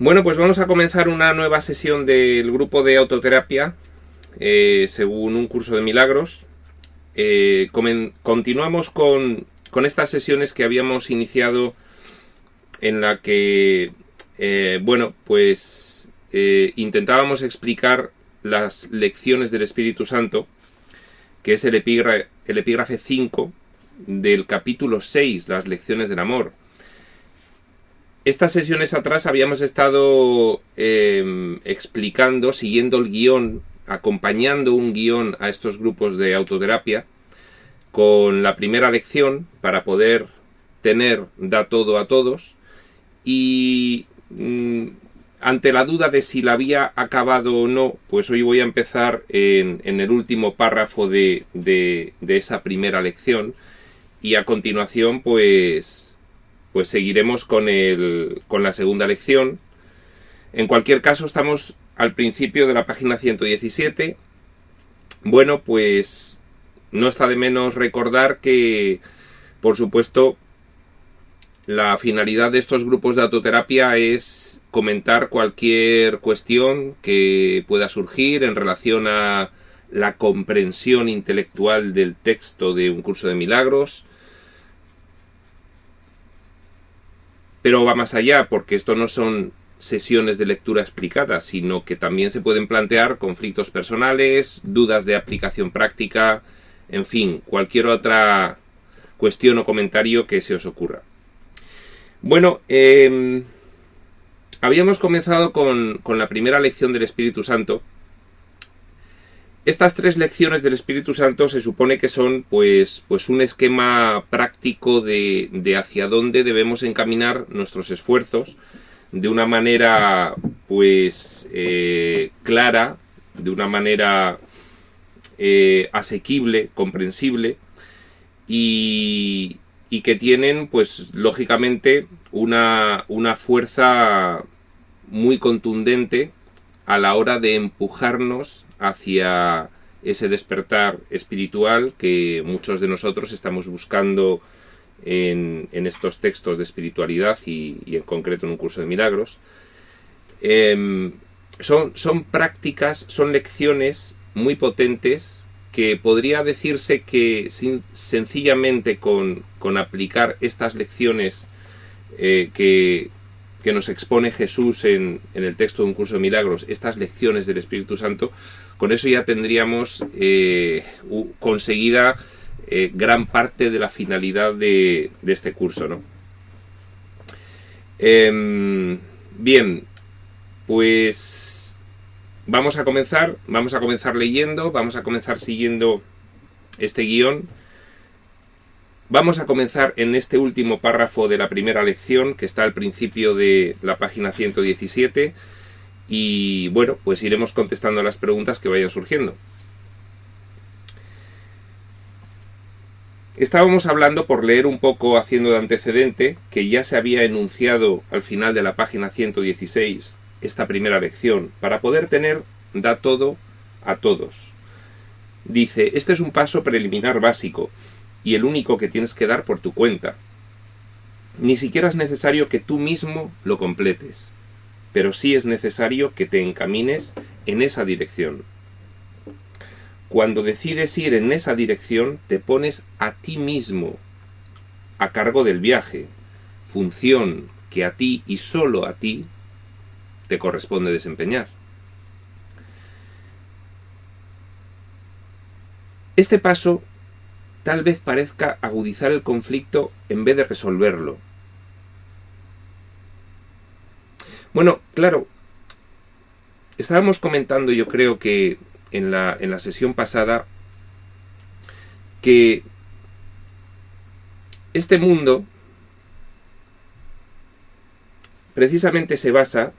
Bueno, pues vamos a comenzar una nueva sesión del grupo de autoterapia según un curso de milagros. Continuamos con estas sesiones que habíamos iniciado en la que, intentábamos explicar las lecciones del Espíritu Santo, que es el epígrafe 5 del capítulo 6, las lecciones del amor. Estas sesiones atrás habíamos estado explicando, siguiendo el guión, acompañando un guión a estos grupos de autoterapia, con la primera lección para poder tener da todo a todos, y ante la duda de si la había acabado o no, pues hoy voy a empezar en el último párrafo de esa primera lección, y a continuación pues seguiremos con la segunda lección. En cualquier caso, estamos al principio de la página 117. Bueno, pues no está de menos recordar que, por supuesto, la finalidad de estos grupos de autoterapia es comentar cualquier cuestión que pueda surgir en relación a la comprensión intelectual del texto de un curso de milagros. Pero va más allá, porque esto no son sesiones de lectura explicadas, sino que también se pueden plantear conflictos personales, dudas de aplicación práctica, en fin, cualquier otra cuestión o comentario que se os ocurra. Bueno, habíamos comenzado con la primera lección del Espíritu Santo. Estas tres lecciones del Espíritu Santo se supone que son pues un esquema práctico de hacia dónde debemos encaminar nuestros esfuerzos de una manera clara, de una manera asequible, comprensible, y que tienen pues lógicamente una fuerza muy contundente a la hora de empujarnos hacia ese despertar espiritual que muchos de nosotros estamos buscando en estos textos de espiritualidad y en concreto en un curso de milagros. Son prácticas, son lecciones muy potentes que podría decirse que sencillamente con aplicar estas lecciones que nos expone Jesús en el texto de un curso de milagros, estas lecciones del Espíritu Santo, con eso ya tendríamos conseguida gran parte de la finalidad de este curso, ¿no? Bien, pues vamos a comenzar leyendo, vamos a comenzar siguiendo este guión. Vamos a comenzar en este último párrafo de la primera lección, que está al principio de la página 117, y bueno, pues iremos contestando a las preguntas que vayan surgiendo. Estábamos hablando, por leer un poco haciendo de antecedente, que ya se había enunciado al final de la página 116 esta primera lección, para poder tener da todo a todos. Dice, este es un paso preliminar básico, y el único que tienes que dar por tu cuenta. Ni siquiera es necesario que tú mismo lo completes, pero sí es necesario que te encamines en esa dirección. Cuando decides ir en esa dirección, te pones a ti mismo a cargo del viaje, función que a ti y solo a ti te corresponde desempeñar. Este paso tal vez parezca agudizar el conflicto en vez de resolverlo. Bueno, claro, estábamos comentando, yo creo que en la sesión pasada, que este mundo precisamente se basa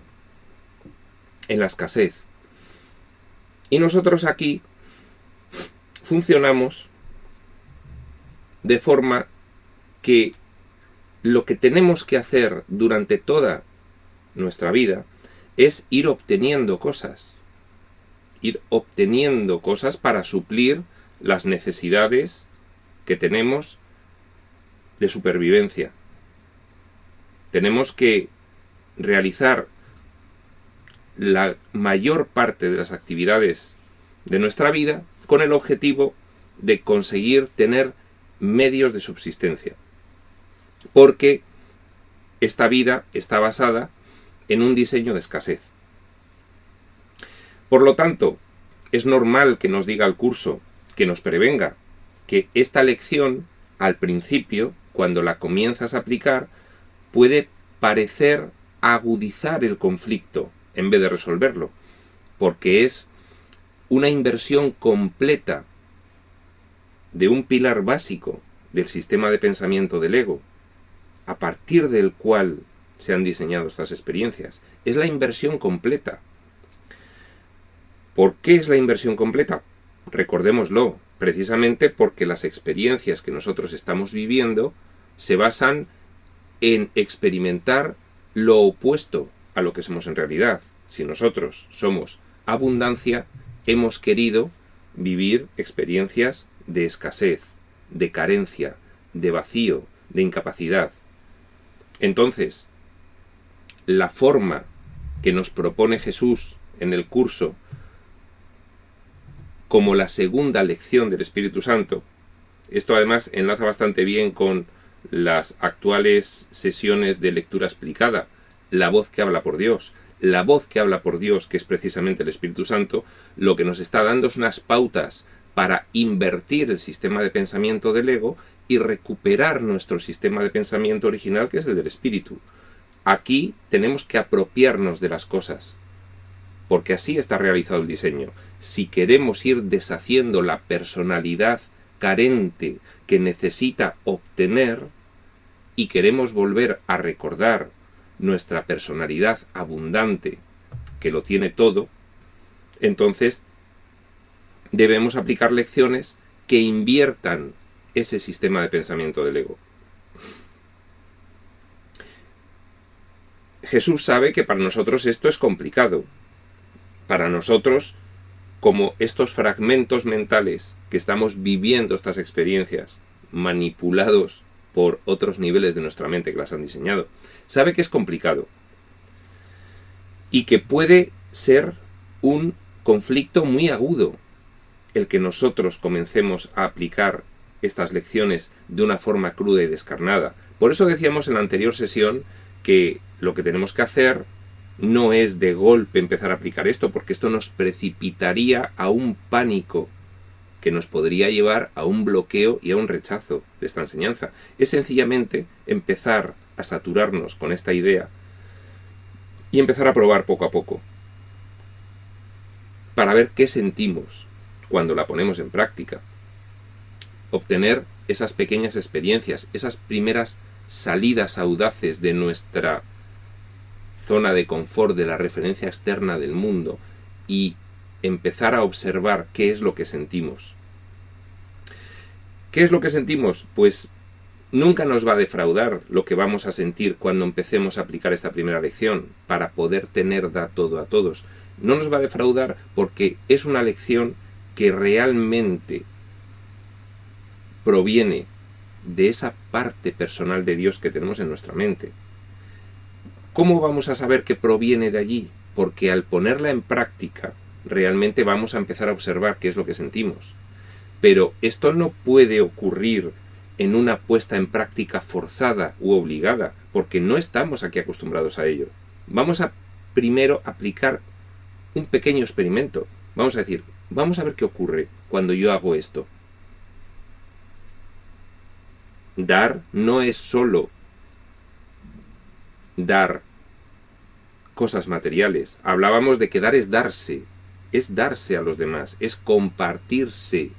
en la escasez. Y nosotros aquí funcionamos de forma que lo que tenemos que hacer durante toda nuestra vida es ir obteniendo cosas para suplir las necesidades que tenemos de supervivencia. Tenemos que realizar la mayor parte de las actividades de nuestra vida con el objetivo de conseguir tener medios de subsistencia. Porque esta vida está basada en un diseño de escasez. Por lo tanto, es normal que nos diga el curso, que nos prevenga, que esta lección, al principio, cuando la comienzas a aplicar, puede parecer agudizar el conflicto en vez de resolverlo, porque es una inversión completa de un pilar básico del sistema de pensamiento del ego, a partir del cual se han diseñado estas experiencias. Es la inversión completa. ¿Por qué es la inversión completa? Recordémoslo, precisamente porque las experiencias que nosotros estamos viviendo se basan en experimentar lo opuesto a lo que somos en realidad. Si nosotros somos abundancia, hemos querido vivir experiencias de escasez, de carencia, de vacío, de incapacidad. Entonces, la forma que nos propone Jesús en el curso como la segunda lección del Espíritu Santo, esto además enlaza bastante bien con las actuales sesiones de lectura explicada, la voz que habla por Dios. La voz que habla por Dios, que es precisamente el Espíritu Santo, lo que nos está dando es unas pautas para invertir el sistema de pensamiento del ego y recuperar nuestro sistema de pensamiento original, que es el del Espíritu. Aquí tenemos que apropiarnos de las cosas, porque así está realizado el diseño. Si queremos ir deshaciendo la personalidad carente que necesita obtener y queremos volver a recordar nuestra personalidad abundante, que lo tiene todo, entonces debemos aplicar lecciones que inviertan ese sistema de pensamiento del ego. Jesús sabe que para nosotros esto es complicado. Para nosotros, como estos fragmentos mentales que estamos viviendo estas experiencias, manipulados por otros niveles de nuestra mente que las han diseñado, sabe que es complicado y que puede ser un conflicto muy agudo el que nosotros comencemos a aplicar estas lecciones de una forma cruda y descarnada. Por eso decíamos en la anterior sesión que lo que tenemos que hacer no es de golpe empezar a aplicar esto, porque esto nos precipitaría a un pánico que nos podría llevar a un bloqueo y a un rechazo de esta enseñanza. Es sencillamente empezar a saturarnos con esta idea y empezar a probar poco a poco para ver qué sentimos cuando la ponemos en práctica. Obtener esas pequeñas experiencias, esas primeras salidas audaces de nuestra zona de confort, de la referencia externa del mundo, y empezar a observar qué es lo que sentimos. ¿Qué es lo que sentimos? Pues nunca nos va a defraudar lo que vamos a sentir cuando empecemos a aplicar esta primera lección para poder tener todo a todos. No nos va a defraudar porque es una lección que realmente proviene de esa parte personal de Dios que tenemos en nuestra mente. ¿Cómo vamos a saber que proviene de allí? Porque al ponerla en práctica, realmente vamos a empezar a observar qué es lo que sentimos. Pero esto no puede ocurrir en una puesta en práctica forzada u obligada, porque no estamos aquí acostumbrados a ello. Vamos a primero aplicar un pequeño experimento. Vamos a decir, vamos a ver qué ocurre cuando yo hago esto. Dar no es solo dar cosas materiales. Hablábamos de que dar es darse a los demás, es compartirse,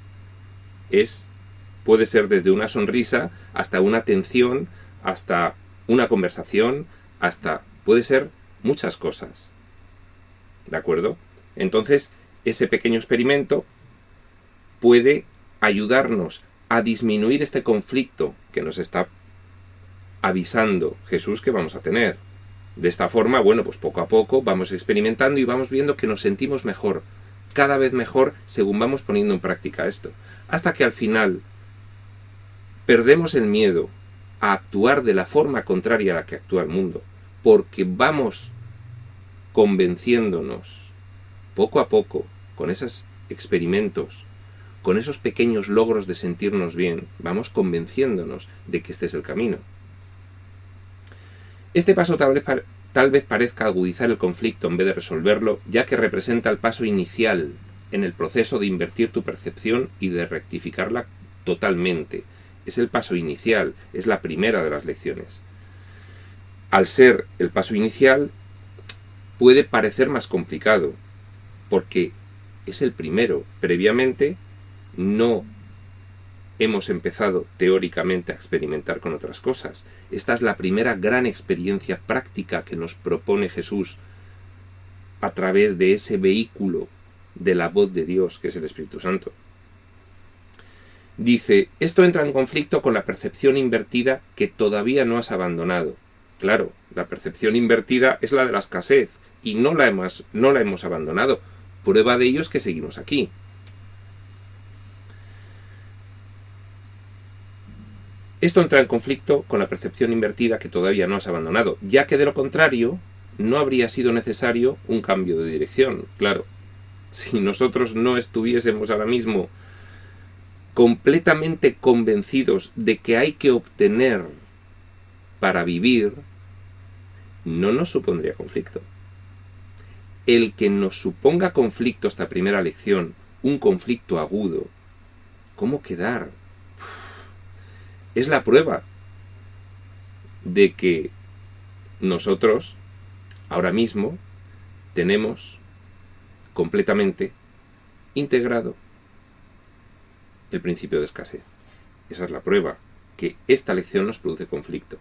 puede ser desde una sonrisa hasta una atención, hasta una conversación, puede ser muchas cosas. ¿De acuerdo? Entonces, ese pequeño experimento puede ayudarnos a disminuir este conflicto que nos está avisando Jesús que vamos a tener. De esta forma, bueno, pues poco a poco vamos experimentando y vamos viendo que nos sentimos mejor, cada vez mejor según vamos poniendo en práctica esto, hasta que al final perdemos el miedo a actuar de la forma contraria a la que actúa el mundo, porque vamos convenciéndonos poco a poco, con esos experimentos, con esos pequeños logros de sentirnos bien, vamos convenciéndonos de que este es el camino. Este paso tal vez parezca agudizar el conflicto en vez de resolverlo, ya que representa el paso inicial en el proceso de invertir tu percepción y de rectificarla totalmente. Es el paso inicial, es la primera de las lecciones. Al ser el paso inicial, puede parecer más complicado, porque es el primero. Previamente no hemos empezado teóricamente a experimentar con otras cosas. Esta es la primera gran experiencia práctica que nos propone Jesús a través de ese vehículo de la voz de Dios, que es el Espíritu Santo. Dice, esto entra en conflicto con la percepción invertida que todavía no has abandonado. Claro, la percepción invertida es la de la escasez y no la hemos abandonado. Prueba de ello es que seguimos aquí. Esto entra en conflicto con la percepción invertida que todavía no has abandonado, ya que de lo contrario no habría sido necesario un cambio de dirección. Claro, si nosotros no estuviésemos ahora mismo completamente convencidos de que hay que obtener para vivir, no nos supondría conflicto. El que nos suponga conflicto esta primera lección, un conflicto agudo, ¿cómo quedar? Es la prueba de que nosotros ahora mismo tenemos completamente integrado el principio de escasez. Esa es la prueba, que esta lección nos produce conflicto.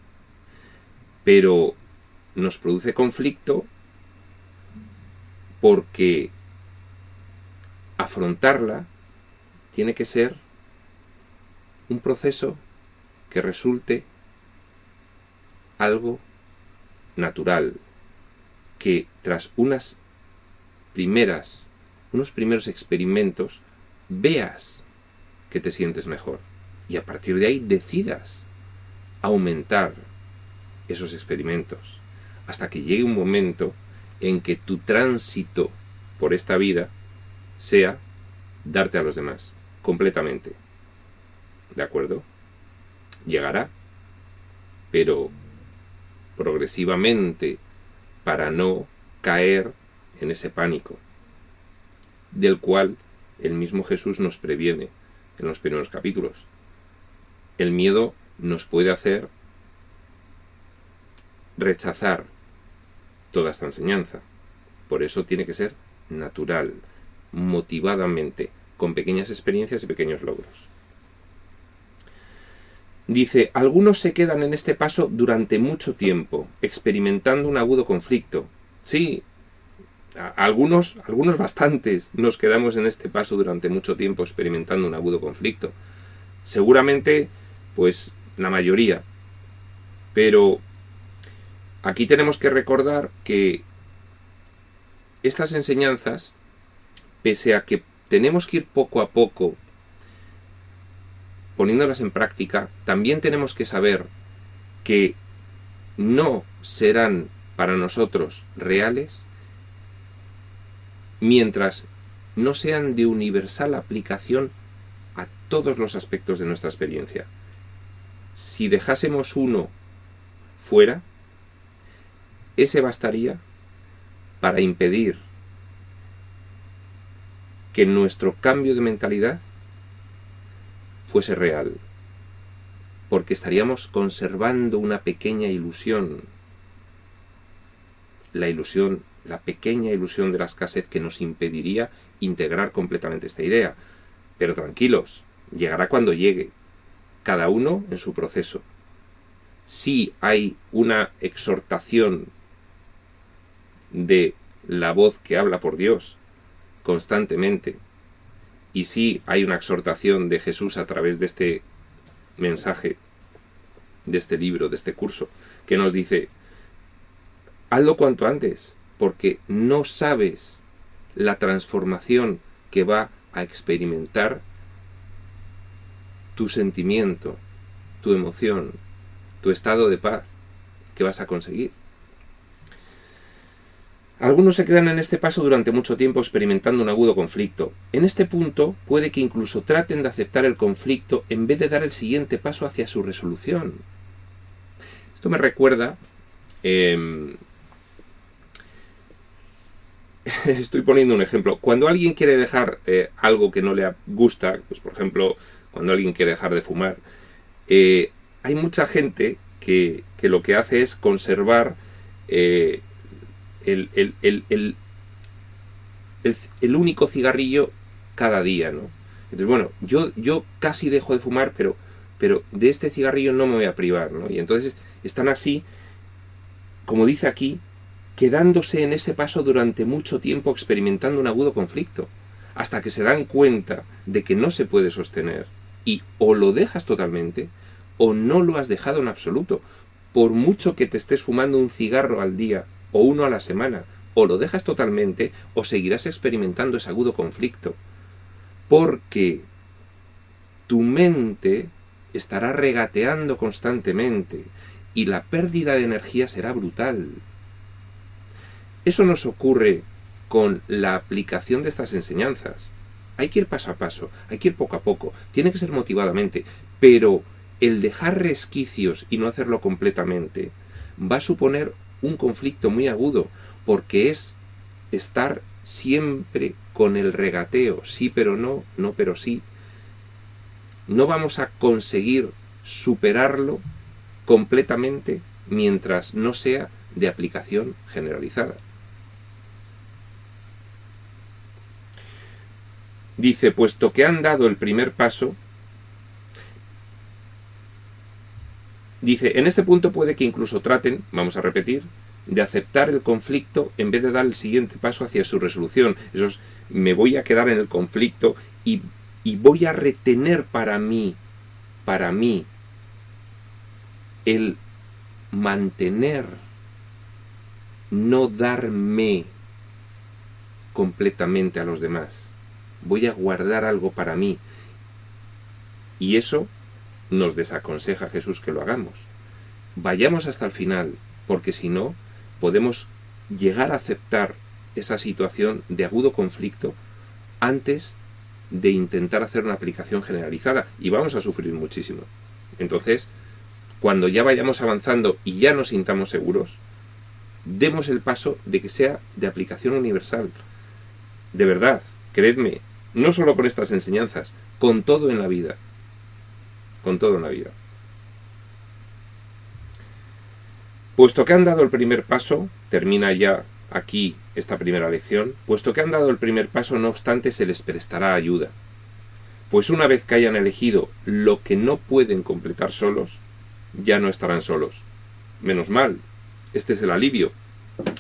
Pero nos produce conflicto porque afrontarla tiene que ser un proceso que resulte algo natural, que tras unos primeros experimentos veas que te sientes mejor y a partir de ahí decidas aumentar esos experimentos hasta que llegue un momento en que tu tránsito por esta vida sea darte a los demás completamente. ¿De acuerdo? Llegará, pero progresivamente, para no caer en ese pánico del cual el mismo Jesús nos previene en los primeros capítulos. El miedo nos puede hacer rechazar toda esta enseñanza. Por eso tiene que ser natural, motivadamente, con pequeñas experiencias y pequeños logros. Dice, algunos se quedan en este paso durante mucho tiempo, experimentando un agudo conflicto. Sí, algunos bastantes nos quedamos en este paso durante mucho tiempo experimentando un agudo conflicto. Seguramente, pues, la mayoría. Pero aquí tenemos que recordar que estas enseñanzas, pese a que tenemos que ir poco a poco poniéndolas en práctica, también tenemos que saber que no serán para nosotros reales mientras no sean de universal aplicación a todos los aspectos de nuestra experiencia. Si dejásemos uno fuera, ese bastaría para impedir que nuestro cambio de mentalidad fuese real, porque estaríamos conservando una pequeña ilusión, la pequeña ilusión de la escasez que nos impediría integrar completamente esta idea. Pero tranquilos, llegará cuando llegue, cada uno en su proceso. Sí hay una exhortación de la voz que habla por Dios constantemente, y sí hay una exhortación de Jesús a través de este mensaje, de este libro, de este curso, que nos dice, hazlo cuanto antes, porque no sabes la transformación que va a experimentar tu sentimiento, tu emoción, tu estado de paz que vas a conseguir. Algunos se quedan en este paso durante mucho tiempo experimentando un agudo conflicto. En este punto puede que incluso traten de aceptar el conflicto en vez de dar el siguiente paso hacia su resolución. Esto me recuerda... estoy poniendo un ejemplo. Cuando alguien quiere dejar algo que no le gusta, pues por ejemplo, cuando alguien quiere dejar de fumar, hay mucha gente que lo que hace es conservar el único cigarrillo cada día, ¿no? Entonces, bueno, yo casi dejo de fumar, pero de este cigarrillo no me voy a privar, ¿no? Y entonces están así, como dice aquí, quedándose en ese paso durante mucho tiempo experimentando un agudo conflicto, hasta que se dan cuenta de que no se puede sostener, y o lo dejas totalmente, o no lo has dejado en absoluto. Por mucho que te estés fumando un cigarro al día, o uno a la semana, o lo dejas totalmente, o seguirás experimentando ese agudo conflicto, porque tu mente estará regateando constantemente, y la pérdida de energía será brutal. Eso nos ocurre con la aplicación de estas enseñanzas. Hay que ir paso a paso, hay que ir poco a poco, tiene que ser motivadamente, pero el dejar resquicios y no hacerlo completamente va a suponer un conflicto muy agudo, porque es estar siempre con el regateo, sí pero no, no pero sí. No vamos a conseguir superarlo completamente mientras no sea de aplicación generalizada. Dice, puesto que han dado el primer paso, dice, en este punto puede que incluso traten, vamos a repetir, de aceptar el conflicto en vez de dar el siguiente paso hacia su resolución. Eso es, me voy a quedar en el conflicto y voy a retener para mí, el mantener, no darme completamente a los demás. Voy a guardar algo para mí. Y eso nos desaconseja Jesús que lo hagamos. Vayamos hasta el final, porque si no, podemos llegar a aceptar esa situación de agudo conflicto antes de intentar hacer una aplicación generalizada, y vamos a sufrir muchísimo. Entonces, cuando ya vayamos avanzando y ya nos sintamos seguros, demos el paso de que sea de aplicación universal. De verdad, creedme, no solo con estas enseñanzas, con todo en la vida. Con todo en la vida. Puesto que han dado el primer paso, termina ya aquí esta primera lección, puesto que han dado el primer paso, no obstante, se les prestará ayuda. Pues una vez que hayan elegido lo que no pueden completar solos, ya no estarán solos. Menos mal, este es el alivio.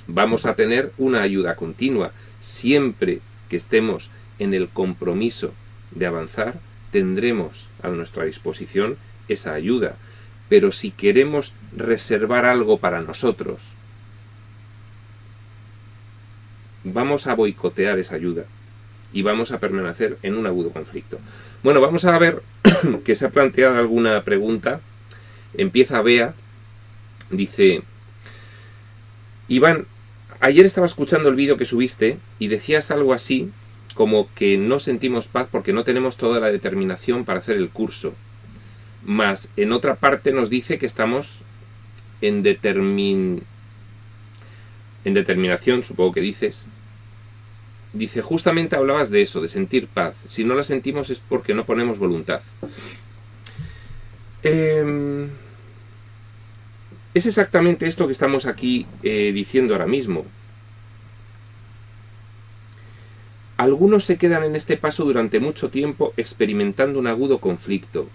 Vamos a tener una ayuda continua. Siempre que estemos en el compromiso de avanzar, tendremos a nuestra disposición esa ayuda. Pero si queremos reservar algo para nosotros, vamos a boicotear esa ayuda y vamos a permanecer en un agudo conflicto. Bueno, vamos a ver que se ha planteado alguna pregunta. Empieza Bea, dice: Iván, ayer estaba escuchando el vídeo que subiste y decías algo así como que no sentimos paz porque no tenemos toda la determinación para hacer el curso. Más en otra parte nos dice que estamos en determinación, supongo que dices. Dice, justamente hablabas de eso, de sentir paz. Si no la sentimos es porque no ponemos voluntad. Es exactamente esto que estamos aquí diciendo ahora mismo. Algunos se quedan en este paso durante mucho tiempo experimentando un agudo conflicto.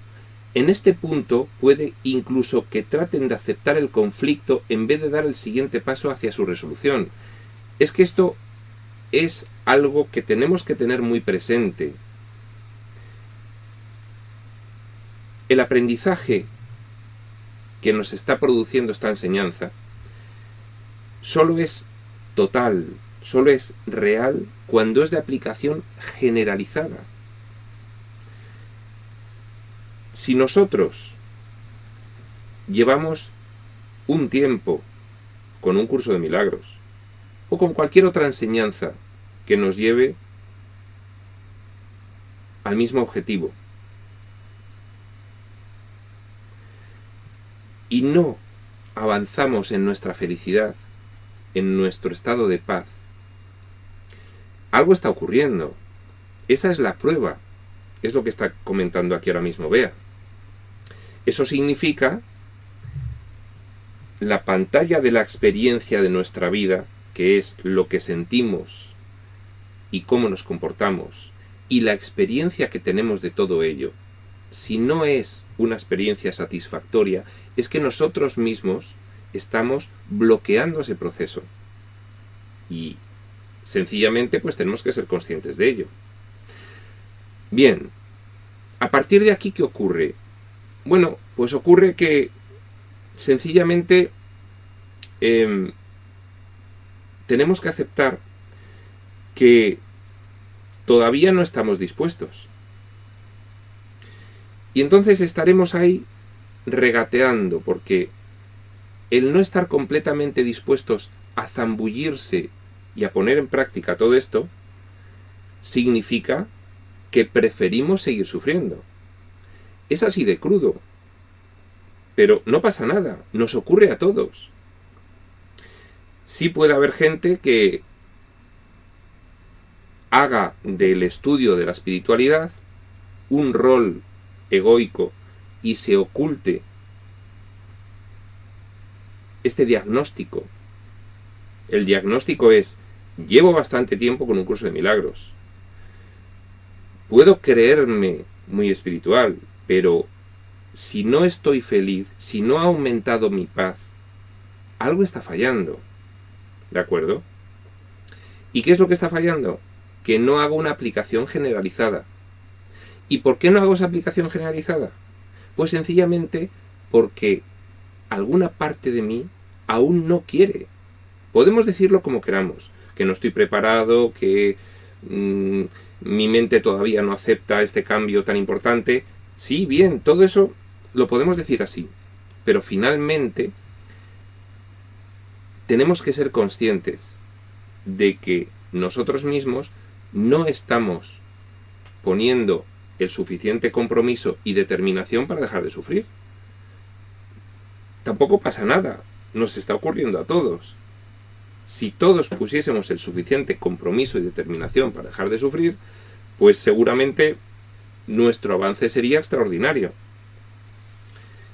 En este punto puede incluso que traten de aceptar el conflicto en vez de dar el siguiente paso hacia su resolución. Es que esto es algo que tenemos que tener muy presente. El aprendizaje que nos está produciendo esta enseñanza solo es total, solo es real cuando es de aplicación generalizada. Si nosotros llevamos un tiempo con un curso de milagros o con cualquier otra enseñanza que nos lleve al mismo objetivo. Y no avanzamos en nuestra felicidad, en nuestro estado de paz. Algo está ocurriendo. Esa es la prueba. Es lo que está comentando aquí ahora mismo Bea. Eso significa la pantalla de la experiencia de nuestra vida, que es lo que sentimos y cómo nos comportamos, y la experiencia que tenemos de todo ello. Si no es una experiencia satisfactoria, es que nosotros mismos estamos bloqueando ese proceso. Y sencillamente pues tenemos que ser conscientes de ello. Bien, a partir de aquí, ¿qué ocurre? Bueno, pues ocurre que sencillamente tenemos que aceptar que todavía no estamos dispuestos. Y entonces estaremos ahí regateando, porque el no estar completamente dispuestos a zambullirse y a poner en práctica todo esto, significa que preferimos seguir sufriendo. Es así de crudo. Pero no pasa nada, nos ocurre a todos. Sí puede haber gente que haga del estudio de la espiritualidad un rol egoico y se oculte este diagnóstico. El diagnóstico es: llevo bastante tiempo con un curso de milagros. Puedo creerme muy espiritual, pero si no estoy feliz, si no ha aumentado mi paz, algo está fallando. ¿De acuerdo? ¿Y qué es lo que está fallando? Que no hago una aplicación generalizada. ¿Y por qué no hago esa aplicación generalizada? Pues sencillamente porque alguna parte de mí aún no quiere. Podemos decirlo como queramos, que no estoy preparado, que mi mente todavía no acepta este cambio tan importante. Sí, bien, todo eso lo podemos decir así, pero finalmente tenemos que ser conscientes de que nosotros mismos no estamos poniendo el suficiente compromiso y determinación para dejar de sufrir. Tampoco pasa nada, nos está ocurriendo a todos. Si todos pusiésemos el suficiente compromiso y determinación para dejar de sufrir, pues seguramente nuestro avance sería extraordinario.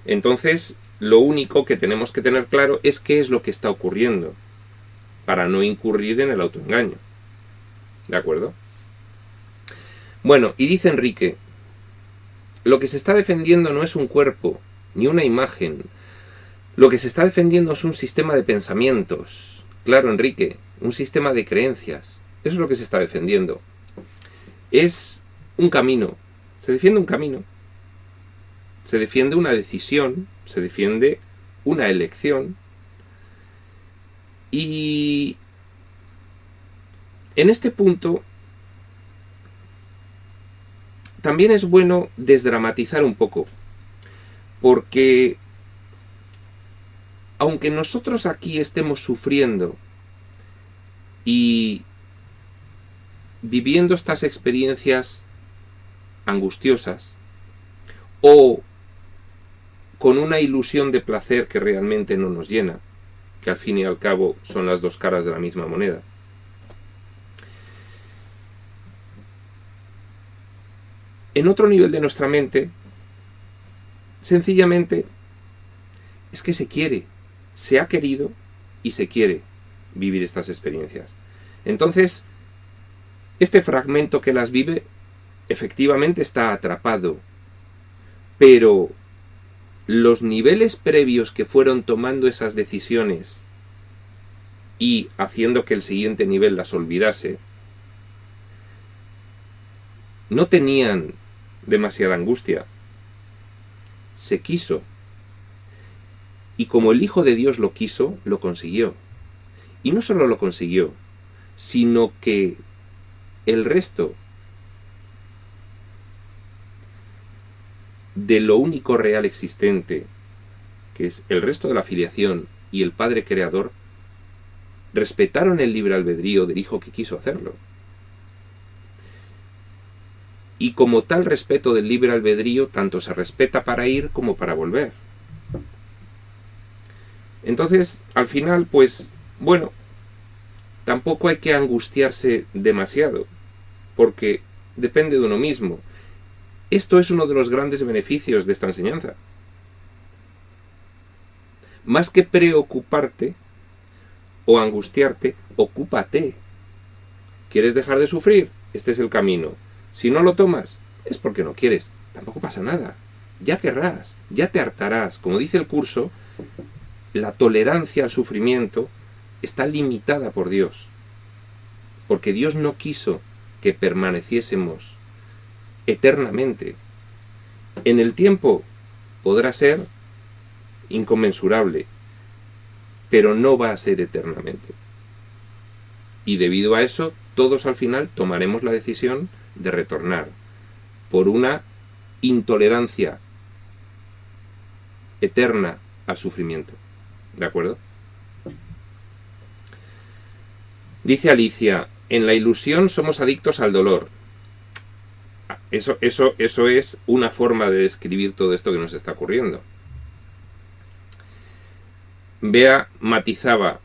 Entonces, lo único que tenemos que tener claro es qué es lo que está ocurriendo, para no incurrir en el autoengaño. ¿De acuerdo? Bueno, y dice Enrique, lo que se está defendiendo no es un cuerpo, ni una imagen. Lo que se está defendiendo es un sistema de pensamientos. Claro, Enrique, un sistema de creencias. Eso es lo que se está defendiendo. Es un camino. Se defiende un camino. Se defiende una decisión. Se defiende una elección. Y en este punto también es bueno desdramatizar un poco, porque aunque nosotros aquí estemos sufriendo y viviendo estas experiencias angustiosas, o con una ilusión de placer que realmente no nos llena, que al fin y al cabo son las dos caras de la misma moneda, en otro nivel de nuestra mente, sencillamente es que se quiere, se ha querido y se quiere vivir estas experiencias. Entonces, este fragmento que las vive efectivamente está atrapado, pero los niveles previos que fueron tomando esas decisiones y haciendo que el siguiente nivel las olvidase, no tenían demasiada angustia. Se quiso. Y como el Hijo de Dios lo quiso, lo consiguió. Y no solo lo consiguió, sino que el resto de lo único real existente, que es el resto de la filiación y el Padre Creador, respetaron el libre albedrío del hijo que quiso hacerlo. Y como tal respeto del libre albedrío, tanto se respeta para ir como para volver. Entonces, al final, pues, bueno, tampoco hay que angustiarse demasiado, porque depende de uno mismo. Esto es uno de los grandes beneficios de esta enseñanza. Más que preocuparte o angustiarte, ocúpate. ¿Quieres dejar de sufrir? Este es el camino. Si no lo tomas, es porque no quieres. Tampoco pasa nada. Ya querrás, ya te hartarás. Como dice el curso, la tolerancia al sufrimiento está limitada por Dios. Porque Dios no quiso que permaneciésemos eternamente. En el tiempo podrá ser inconmensurable, pero no va a ser eternamente. Y debido a eso, todos al final tomaremos la decisión de retornar por una intolerancia eterna al sufrimiento. ¿De acuerdo? Dice Alicia, en la ilusión somos adictos al dolor. Eso es una forma de describir todo esto que nos está ocurriendo. Bea matizaba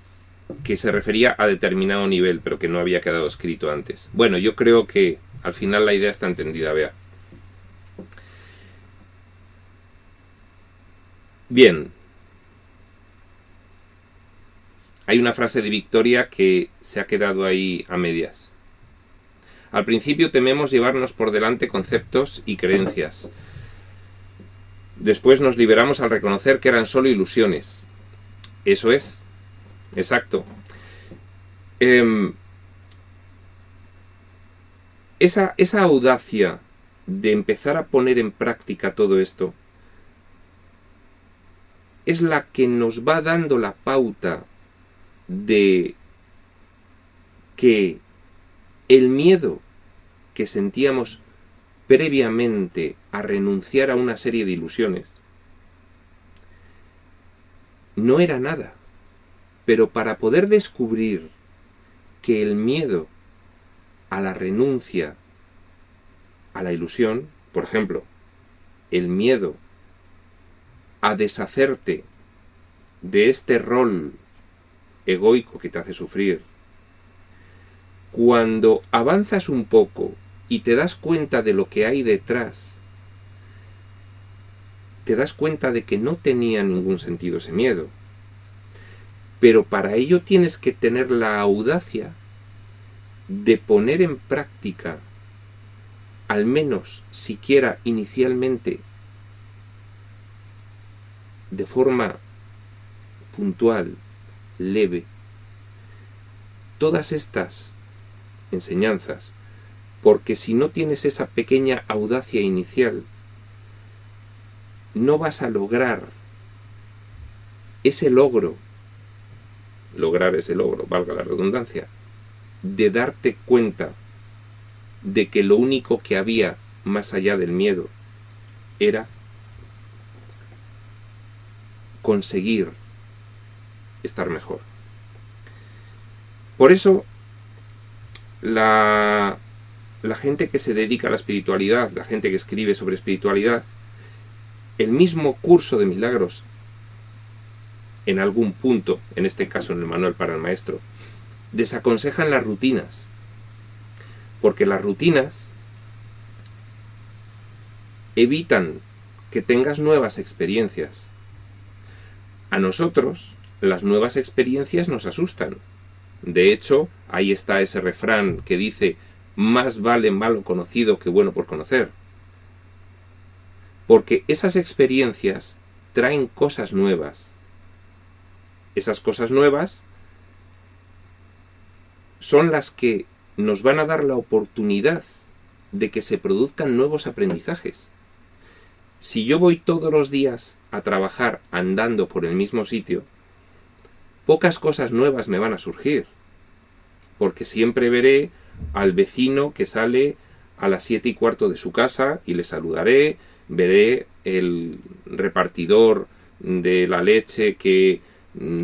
que se refería a determinado nivel, pero que no había quedado escrito antes. Bueno, yo creo que al final la idea está entendida, Bea. Bien. Hay una frase de Victoria que se ha quedado ahí a medias. Al principio tememos llevarnos por delante conceptos y creencias. Después nos liberamos al reconocer que eran solo ilusiones. Eso es. Exacto. Esa audacia de empezar a poner en práctica todo esto es la que nos va dando la pauta de que el miedo que sentíamos previamente a renunciar a una serie de ilusiones no era nada. Pero para poder descubrir que el miedo a la renuncia a la ilusión, por ejemplo, el miedo a deshacerte de este rol egoico que te hace sufrir, cuando avanzas un poco y te das cuenta de lo que hay detrás, te das cuenta de que no tenía ningún sentido ese miedo. Pero para ello tienes que tener la audacia de poner en práctica, al menos siquiera inicialmente, de forma puntual, leve, todas estas enseñanzas, porque si no tienes esa pequeña audacia inicial, no vas a lograr ese logro, valga la redundancia, de darte cuenta de que lo único que había más allá del miedo era conseguir estar mejor. Por eso la gente que se dedica a la espiritualidad, la gente que escribe sobre espiritualidad, el mismo curso de milagros, en algún punto, en este caso en el manual para el maestro, desaconsejan las rutinas, porque las rutinas evitan que tengas nuevas experiencias. A nosotros las nuevas experiencias nos asustan. De hecho, ahí está ese refrán que dice: más vale malo conocido que bueno por conocer. Porque esas experiencias traen cosas nuevas. Esas cosas nuevas son las que nos van a dar la oportunidad de que se produzcan nuevos aprendizajes. Si yo voy todos los días a trabajar andando por el mismo sitio, pocas cosas nuevas me van a surgir, porque siempre veré al vecino que sale a las 7:15 de su casa y le saludaré, veré el repartidor de la leche que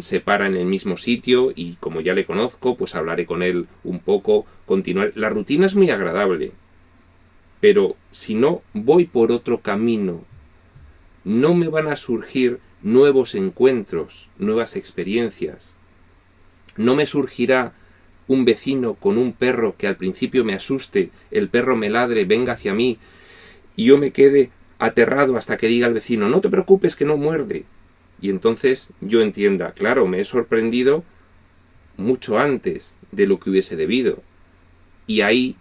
se para en el mismo sitio y como ya le conozco, pues hablaré con él un poco, continuar. La rutina es muy agradable, pero si no voy por otro camino, no me van a surgir nuevos encuentros, nuevas experiencias. No me surgirá un vecino con un perro que al principio me asuste, el perro me ladre, venga hacia mí y yo me quede aterrado hasta que diga el vecino, no te preocupes que no muerde. Y entonces yo entienda, claro, me he sorprendido mucho antes de lo que hubiese debido. Y ahí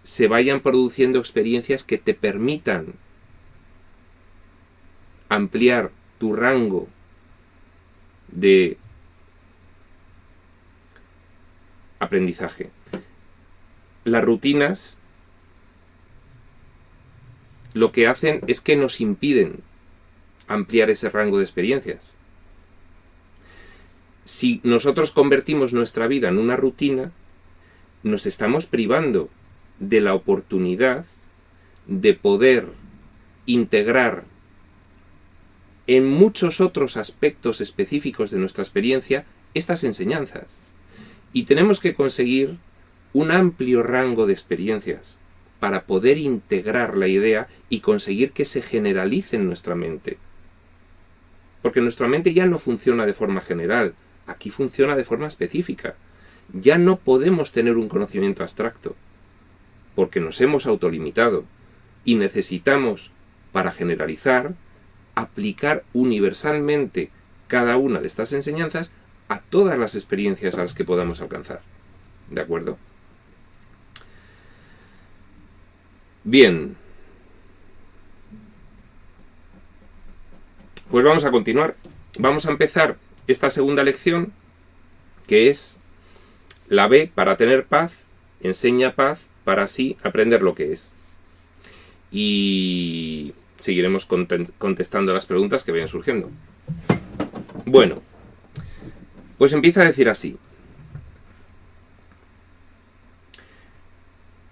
se vayan produciendo experiencias que te permitan ampliar tu rango de aprendizaje. Las rutinas lo que hacen es que nos impiden ampliar ese rango de experiencias. Si nosotros convertimos nuestra vida en una rutina, nos estamos privando de la oportunidad de poder integrar en muchos otros aspectos específicos de nuestra experiencia estas enseñanzas. Y tenemos que conseguir un amplio rango de experiencias para poder integrar la idea y conseguir que se generalice en nuestra mente. Porque nuestra mente ya no funciona de forma general, aquí funciona de forma específica. Ya no podemos tener un conocimiento abstracto, porque nos hemos autolimitado y necesitamos, para generalizar, aplicar universalmente cada una de estas enseñanzas a todas las experiencias a las que podamos alcanzar. ¿De acuerdo? Bien. Pues vamos a continuar. Vamos a empezar esta segunda lección, que es la B para tener paz, enseña paz para así aprender lo que es. Y seguiremos contestando las preguntas que vayan surgiendo. Bueno, pues empieza a decir así.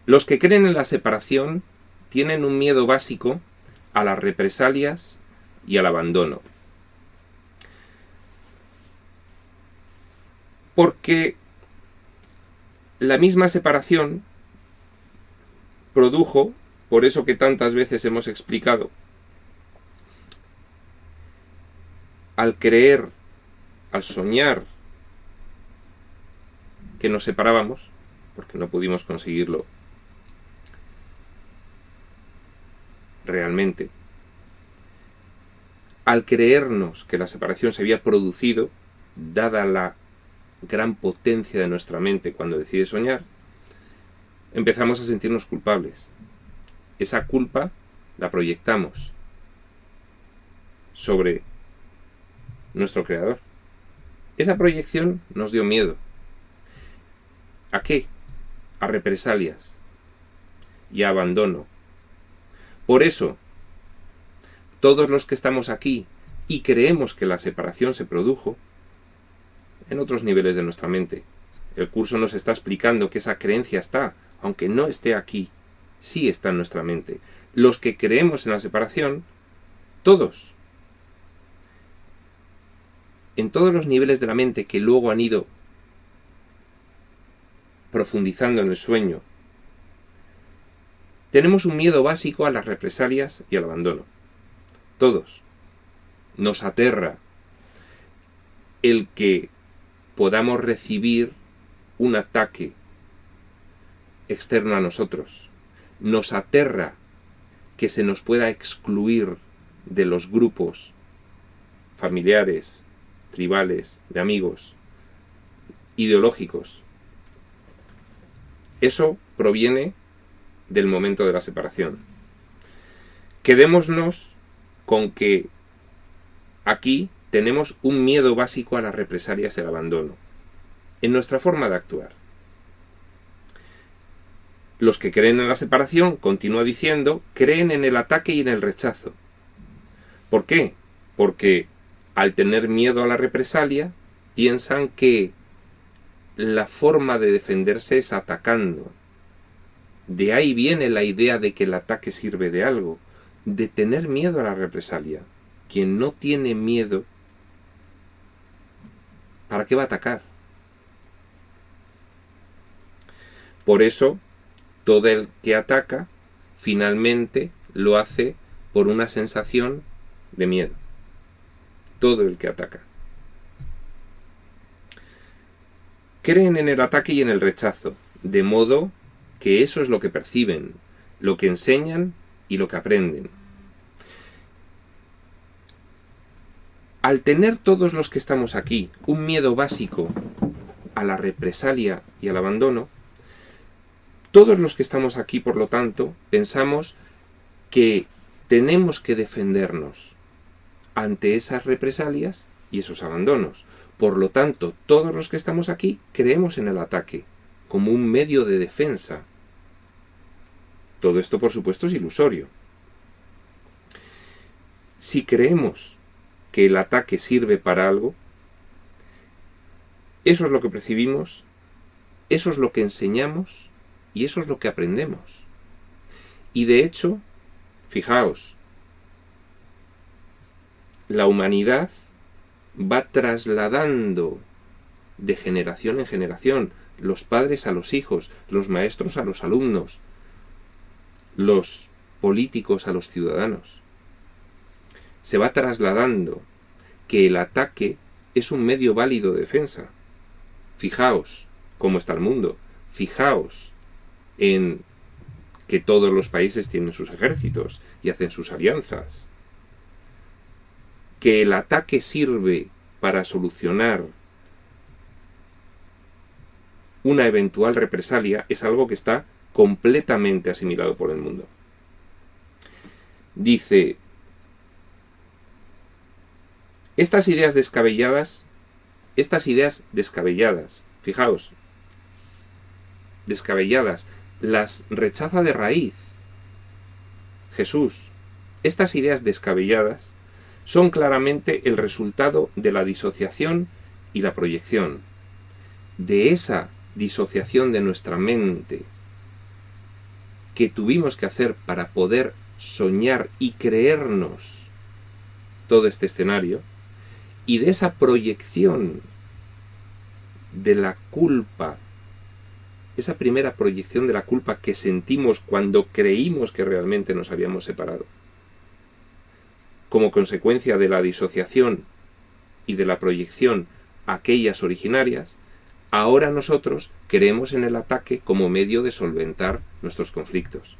Los que creen en la separación tienen un miedo básico a las represalias y al abandono. Porque la misma separación produjo, por eso que tantas veces hemos explicado, al creer, al soñar que nos separábamos, porque no pudimos conseguirlo realmente, al creernos que la separación se había producido, dada la gran potencia de nuestra mente cuando decide soñar, empezamos a sentirnos culpables. Esa culpa la proyectamos sobre nuestro creador. Esa proyección nos dio miedo. ¿A qué? A represalias y a abandono. Por eso, todos los que estamos aquí y creemos que la separación se produjo, en otros niveles de nuestra mente, el curso nos está explicando que esa creencia está, aunque no esté aquí, sí está en nuestra mente. Los que creemos en la separación, todos, en todos los niveles de la mente que luego han ido profundizando en el sueño, tenemos un miedo básico a las represalias y al abandono. Todos. Nos aterra el que podamos recibir un ataque externo a nosotros. Nos aterra que se nos pueda excluir de los grupos familiares, tribales, de amigos, ideológicos. Eso proviene del momento de la separación. Quedémonos con que aquí tenemos un miedo básico a las represalias y al abandono, en nuestra forma de actuar. Los que creen en la separación, continúa diciendo, creen en el ataque y en el rechazo. ¿Por qué? Porque al tener miedo a la represalia, piensan que la forma de defenderse es atacando. De ahí viene la idea de que el ataque sirve de algo, de tener miedo a la represalia. Quien no tiene miedo ¿Para qué va a atacar? Por eso, todo el que ataca, finalmente lo hace por una sensación de miedo. Todo el que ataca. Creen en el ataque y en el rechazo, de modo que eso es lo que perciben, lo que enseñan y lo que aprenden. Al tener todos los que estamos aquí un miedo básico a la represalia y al abandono, todos los que estamos aquí, por lo tanto, pensamos que tenemos que defendernos ante esas represalias y esos abandonos. Por lo tanto, todos los que estamos aquí creemos en el ataque como un medio de defensa. Todo esto, por supuesto, es ilusorio. Si creemos que el ataque sirve para algo, eso es lo que percibimos, eso es lo que enseñamos y eso es lo que aprendemos. Y de hecho, fijaos, la humanidad va trasladando de generación en generación, los padres a los hijos, los maestros a los alumnos, los políticos a los ciudadanos. Se va trasladando que el ataque es un medio válido de defensa. Fijaos cómo está el mundo, fijaos en que todos los países tienen sus ejércitos y hacen sus alianzas. Que el ataque sirve para solucionar una eventual represalia es algo que está completamente asimilado por el mundo. Dice, estas ideas descabelladas, fijaos, descabelladas, las rechaza de raíz Jesús. Estas ideas descabelladas son claramente el resultado de la disociación y la proyección, de esa disociación de nuestra mente que tuvimos que hacer para poder soñar y creernos todo este escenario, y de esa proyección de la culpa, esa primera proyección de la culpa que sentimos cuando creímos que realmente nos habíamos separado. Como consecuencia de la disociación y de la proyección aquellas originarias, ahora nosotros creemos en el ataque como medio de solventar nuestros conflictos.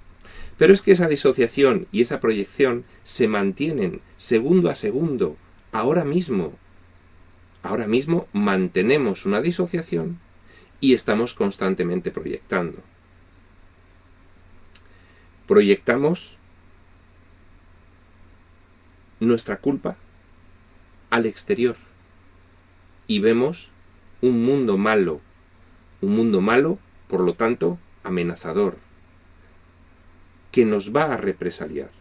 Pero es que esa disociación y esa proyección se mantienen segundo a segundo, ahora mismo. Ahora mismo mantenemos una disociación y estamos constantemente proyectando. Proyectamos nuestra culpa al exterior y vemos un mundo malo, por lo tanto, amenazador, que nos va a represaliar.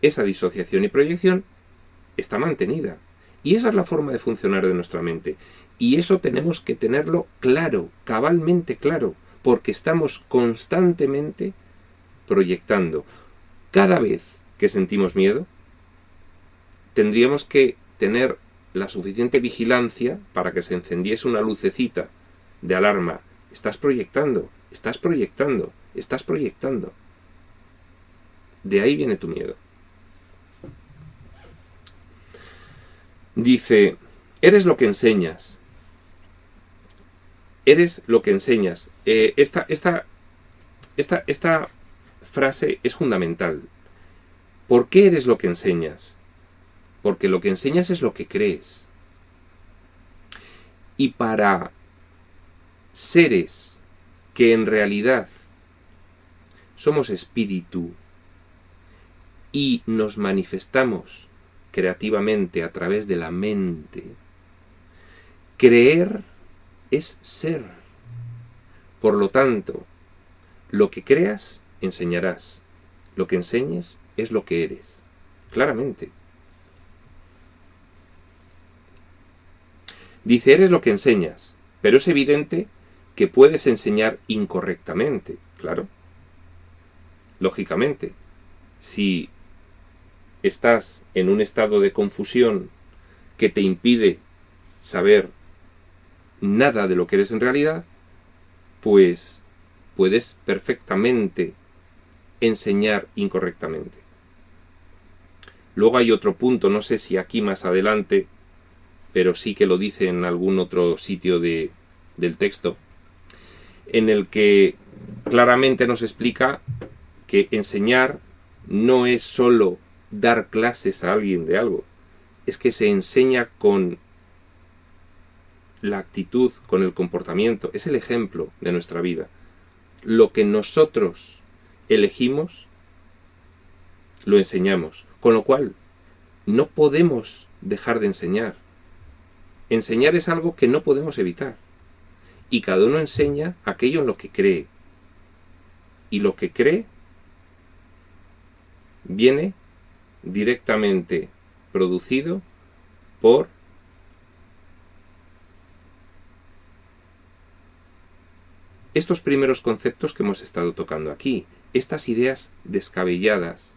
Esa disociación y proyección está mantenida, y esa es la forma de funcionar de nuestra mente, y eso tenemos que tenerlo claro, cabalmente claro, porque estamos constantemente proyectando. Cada vez que sentimos miedo, tendríamos que tener la suficiente vigilancia para que se encendiese una lucecita de alarma. Estás proyectando, estás proyectando, estás proyectando. De ahí viene tu miedo. Dice, eres lo que enseñas. Eres lo que enseñas. Esta frase es fundamental. ¿Por qué eres lo que enseñas? Porque lo que enseñas es lo que crees. Y para seres que en realidad somos espíritu y nos manifestamos creativamente a través de la mente, creer es ser. Por lo tanto, lo que creas, enseñarás. Lo que enseñes es lo que eres. Claramente. Dice, eres lo que enseñas, pero es evidente que puedes enseñar incorrectamente, claro. Lógicamente, si estás en un estado de confusión que te impide saber nada de lo que eres en realidad, pues puedes perfectamente enseñar incorrectamente. Luego hay otro punto, no sé si aquí más adelante, pero sí que lo dice en algún otro sitio del texto, en el que claramente nos explica que enseñar no es solo dar clases a alguien de algo, es que se enseña con la actitud, con el comportamiento, es el ejemplo de nuestra vida. Lo que nosotros elegimos, lo enseñamos. Con lo cual, no podemos dejar de enseñar. Enseñar es algo que no podemos evitar. Y cada uno enseña aquello en lo que cree. Y lo que cree viene directamente producido por estos primeros conceptos que hemos estado tocando aquí, estas ideas descabelladas,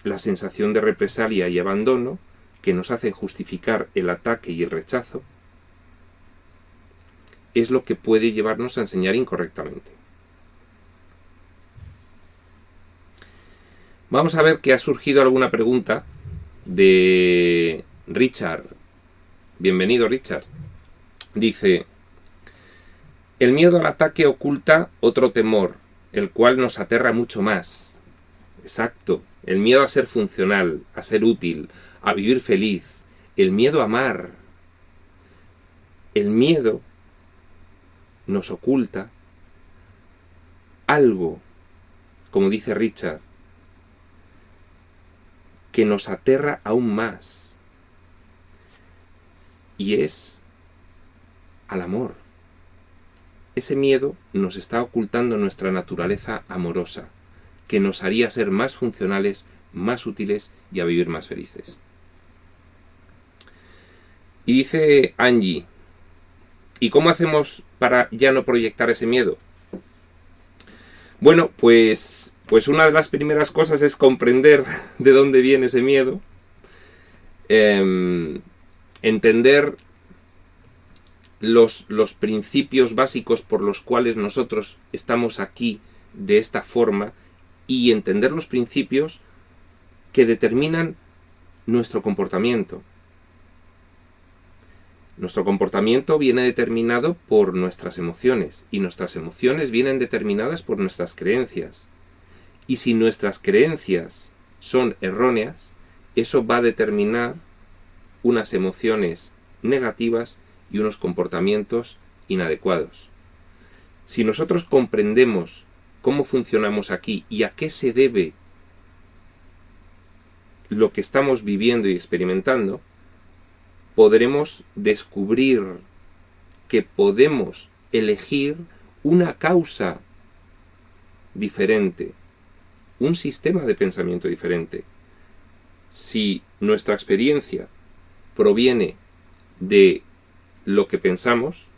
la sensación de represalia y abandono que nos hacen justificar el ataque y el rechazo, es lo que puede llevarnos a enseñar incorrectamente. Vamos a ver que ha surgido alguna pregunta de Richard. Bienvenido, Richard. Dice: el miedo al ataque oculta otro temor, el cual nos aterra mucho más. Exacto. El miedo a ser funcional, a ser útil, a vivir feliz. El miedo a amar. El miedo nos oculta algo, como dice Richard, que nos aterra aún más. Y es al amor. Ese miedo nos está ocultando nuestra naturaleza amorosa, que nos haría ser más funcionales, más útiles y a vivir más felices. Y dice Angie: ¿y cómo hacemos para ya no proyectar ese miedo? Bueno, pues una de las primeras cosas es comprender de dónde viene ese miedo, entender los principios básicos por los cuales nosotros estamos aquí de esta forma y entender los principios que determinan nuestro comportamiento. Nuestro comportamiento viene determinado por nuestras emociones y nuestras emociones vienen determinadas por nuestras creencias. Y si nuestras creencias son erróneas, eso va a determinar unas emociones negativas y unos comportamientos inadecuados. Si nosotros comprendemos cómo funcionamos aquí y a qué se debe lo que estamos viviendo y experimentando, podremos descubrir que podemos elegir una causa diferente, un sistema de pensamiento diferente. Si nuestra experiencia proviene de lo que pensamos,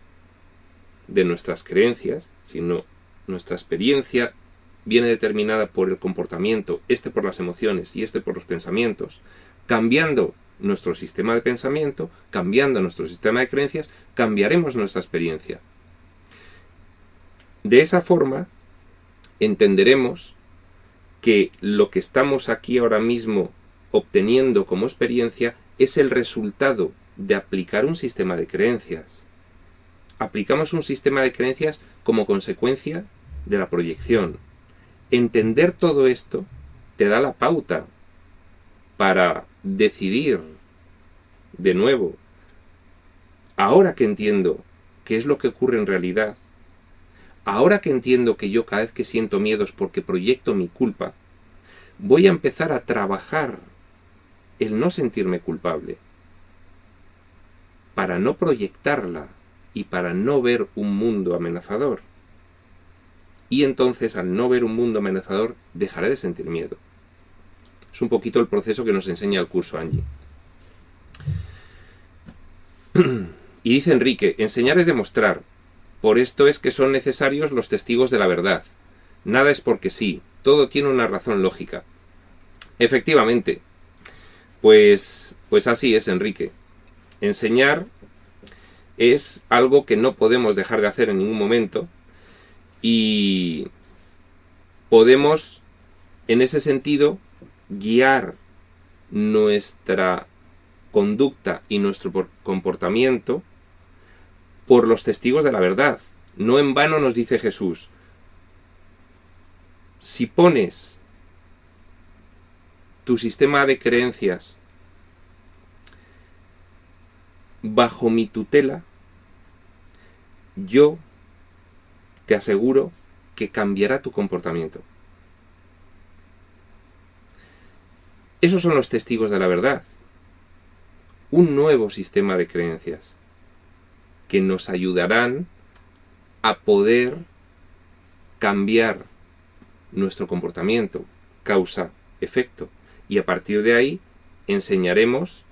de nuestras creencias, si no, nuestra experiencia viene determinada por el comportamiento, este por las emociones y este por los pensamientos, cambiando nuestro sistema de pensamiento, cambiando nuestro sistema de creencias, cambiaremos nuestra experiencia. De esa forma, entenderemos que lo que estamos aquí ahora mismo obteniendo como experiencia es el resultado de aplicar un sistema de creencias. Aplicamos un sistema de creencias como consecuencia de la proyección. Entender todo esto te da la pauta para decidir de nuevo. Ahora que entiendo qué es lo que ocurre en realidad, ahora que entiendo que yo cada vez que siento miedos porque proyecto mi culpa, voy a empezar a trabajar el no sentirme culpable para no proyectarla y para no ver un mundo amenazador. Y entonces, al no ver un mundo amenazador, dejaré de sentir miedo. Es un poquito el proceso que nos enseña el curso Angie. Y dice Enrique: enseñar es demostrar. Por esto es que son necesarios los testigos de la verdad. Nada es porque sí, todo tiene una razón lógica. Efectivamente, pues así es, Enrique. Enseñar es algo que no podemos dejar de hacer en ningún momento y podemos, en ese sentido, guiar nuestra conducta y nuestro comportamiento por los testigos de la verdad. No en vano nos dice Jesús, si pones tu sistema de creencias bajo mi tutela, yo te aseguro que cambiará tu comportamiento. Esos son los testigos de la verdad. Un nuevo sistema de creencias que nos ayudarán a poder cambiar nuestro comportamiento, causa-efecto. Y a partir de ahí enseñaremos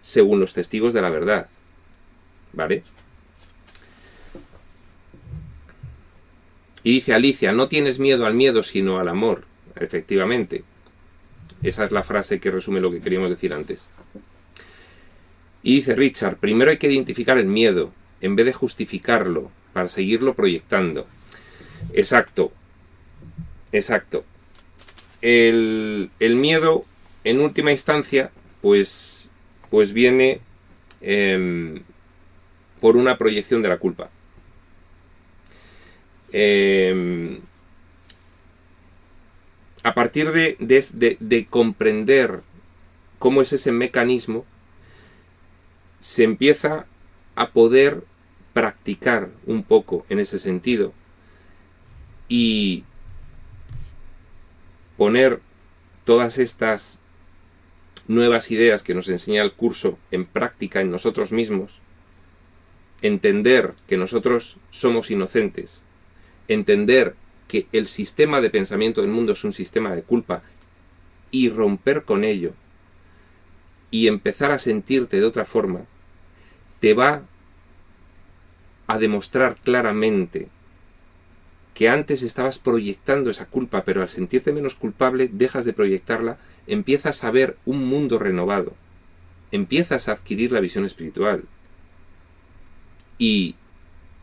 según los testigos de la verdad. ¿Vale? Y dice Alicia, no tienes miedo al miedo, sino al amor. Efectivamente. Esa es la frase que resume lo que queríamos decir antes. Y dice Richard, primero hay que identificar el miedo, en vez de justificarlo, para seguirlo proyectando. Exacto. Exacto. El miedo, en última instancia, pues viene por una proyección de la culpa. A partir de comprender cómo es ese mecanismo, se empieza a poder practicar un poco en ese sentido y poner todas estas nuevas ideas que nos enseña el curso en práctica en nosotros mismos, entender que nosotros somos inocentes, entender que el sistema de pensamiento del mundo es un sistema de culpa y romper con ello y empezar a sentirte de otra forma, te va a demostrar claramente que antes estabas proyectando esa culpa, pero al sentirte menos culpable dejas de proyectarla, empiezas a ver un mundo renovado, empiezas a adquirir la visión espiritual. Y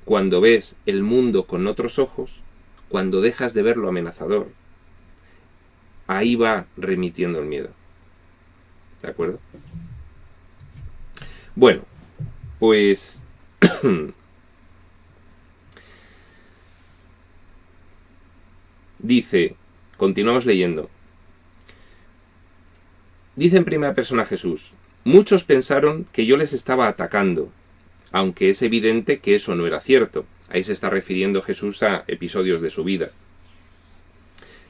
cuando ves el mundo con otros ojos, cuando dejas de verlo amenazador, ahí va remitiendo el miedo. ¿De acuerdo? Bueno, pues dice, continuamos leyendo. Dice en primera persona Jesús, muchos pensaron que yo les estaba atacando, aunque es evidente que eso no era cierto. Ahí se está refiriendo Jesús a episodios de su vida.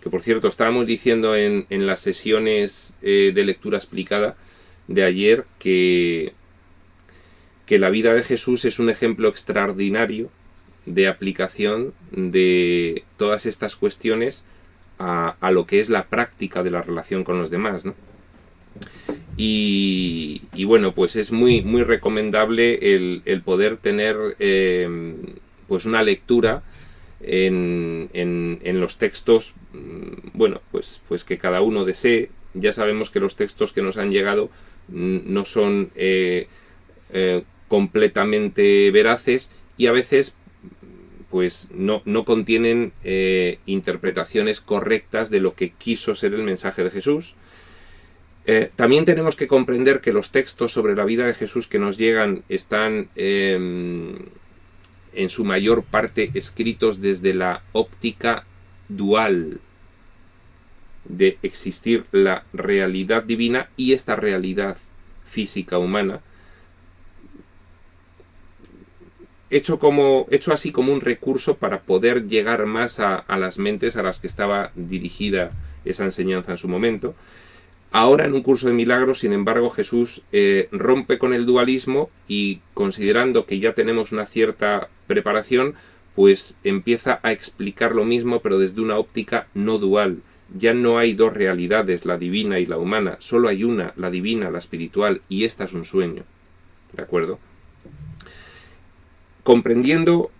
Que por cierto, estábamos diciendo en las sesiones de lectura explicada de ayer que la vida de Jesús es un ejemplo extraordinario de aplicación de todas estas cuestiones a lo que es la práctica de la relación con los demás, ¿no? Y bueno, pues es muy, muy recomendable el poder tener pues una lectura en los textos, bueno, pues que cada uno desee. Ya sabemos que los textos que nos han llegado no son completamente veraces y a veces pues no contienen interpretaciones correctas de lo que quiso ser el mensaje de Jesús. También tenemos que comprender que los textos sobre la vida de Jesús que nos llegan están en su mayor parte escritos desde la óptica dual de existir la realidad divina y esta realidad física humana, hecho así como un recurso para poder llegar más a las mentes a las que estaba dirigida esa enseñanza en su momento. Ahora en un curso de milagros, sin embargo, Jesús rompe con el dualismo y, considerando que ya tenemos una cierta preparación, pues empieza a explicar lo mismo, pero desde una óptica no dual. Ya no hay dos realidades, la divina y la humana, solo hay una, la divina, la espiritual, y esta es un sueño. ¿De acuerdo? Comprendiendo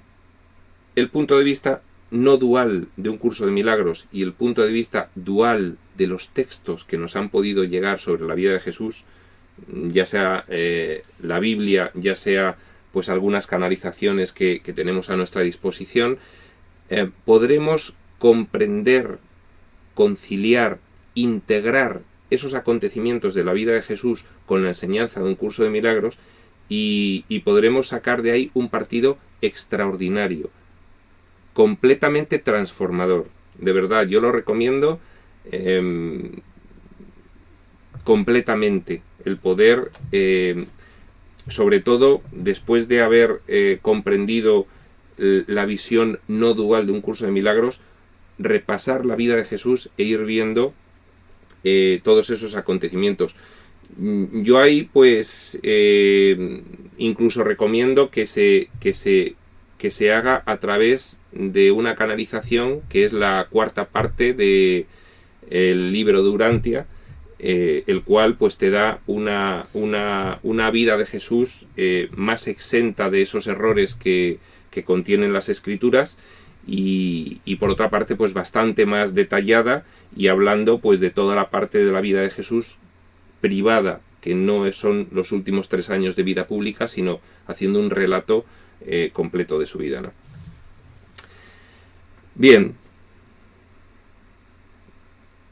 el punto de vista no dual de un curso de milagros y el punto de vista dual de los textos que nos han podido llegar sobre la vida de Jesús, ya sea la Biblia, ya sea pues algunas canalizaciones que tenemos a nuestra disposición, podremos comprender, conciliar, integrar esos acontecimientos de la vida de Jesús con la enseñanza de un curso de milagros y podremos sacar de ahí un partido extraordinario, completamente transformador. De verdad, yo lo recomiendo completamente, el poder, sobre todo después de haber comprendido la visión no dual de un curso de milagros, repasar la vida de Jesús e ir viendo todos esos acontecimientos. Yo ahí pues incluso recomiendo que se haga a través de una canalización que es la cuarta parte de el libro de Urantia, el cual pues te da una vida de Jesús más exenta de esos errores que contienen las escrituras y por otra parte pues bastante más detallada y hablando pues de toda la parte de la vida de Jesús privada, que no son los últimos 3 años de vida pública, sino haciendo un relato completo de su vida, ¿no? Bien,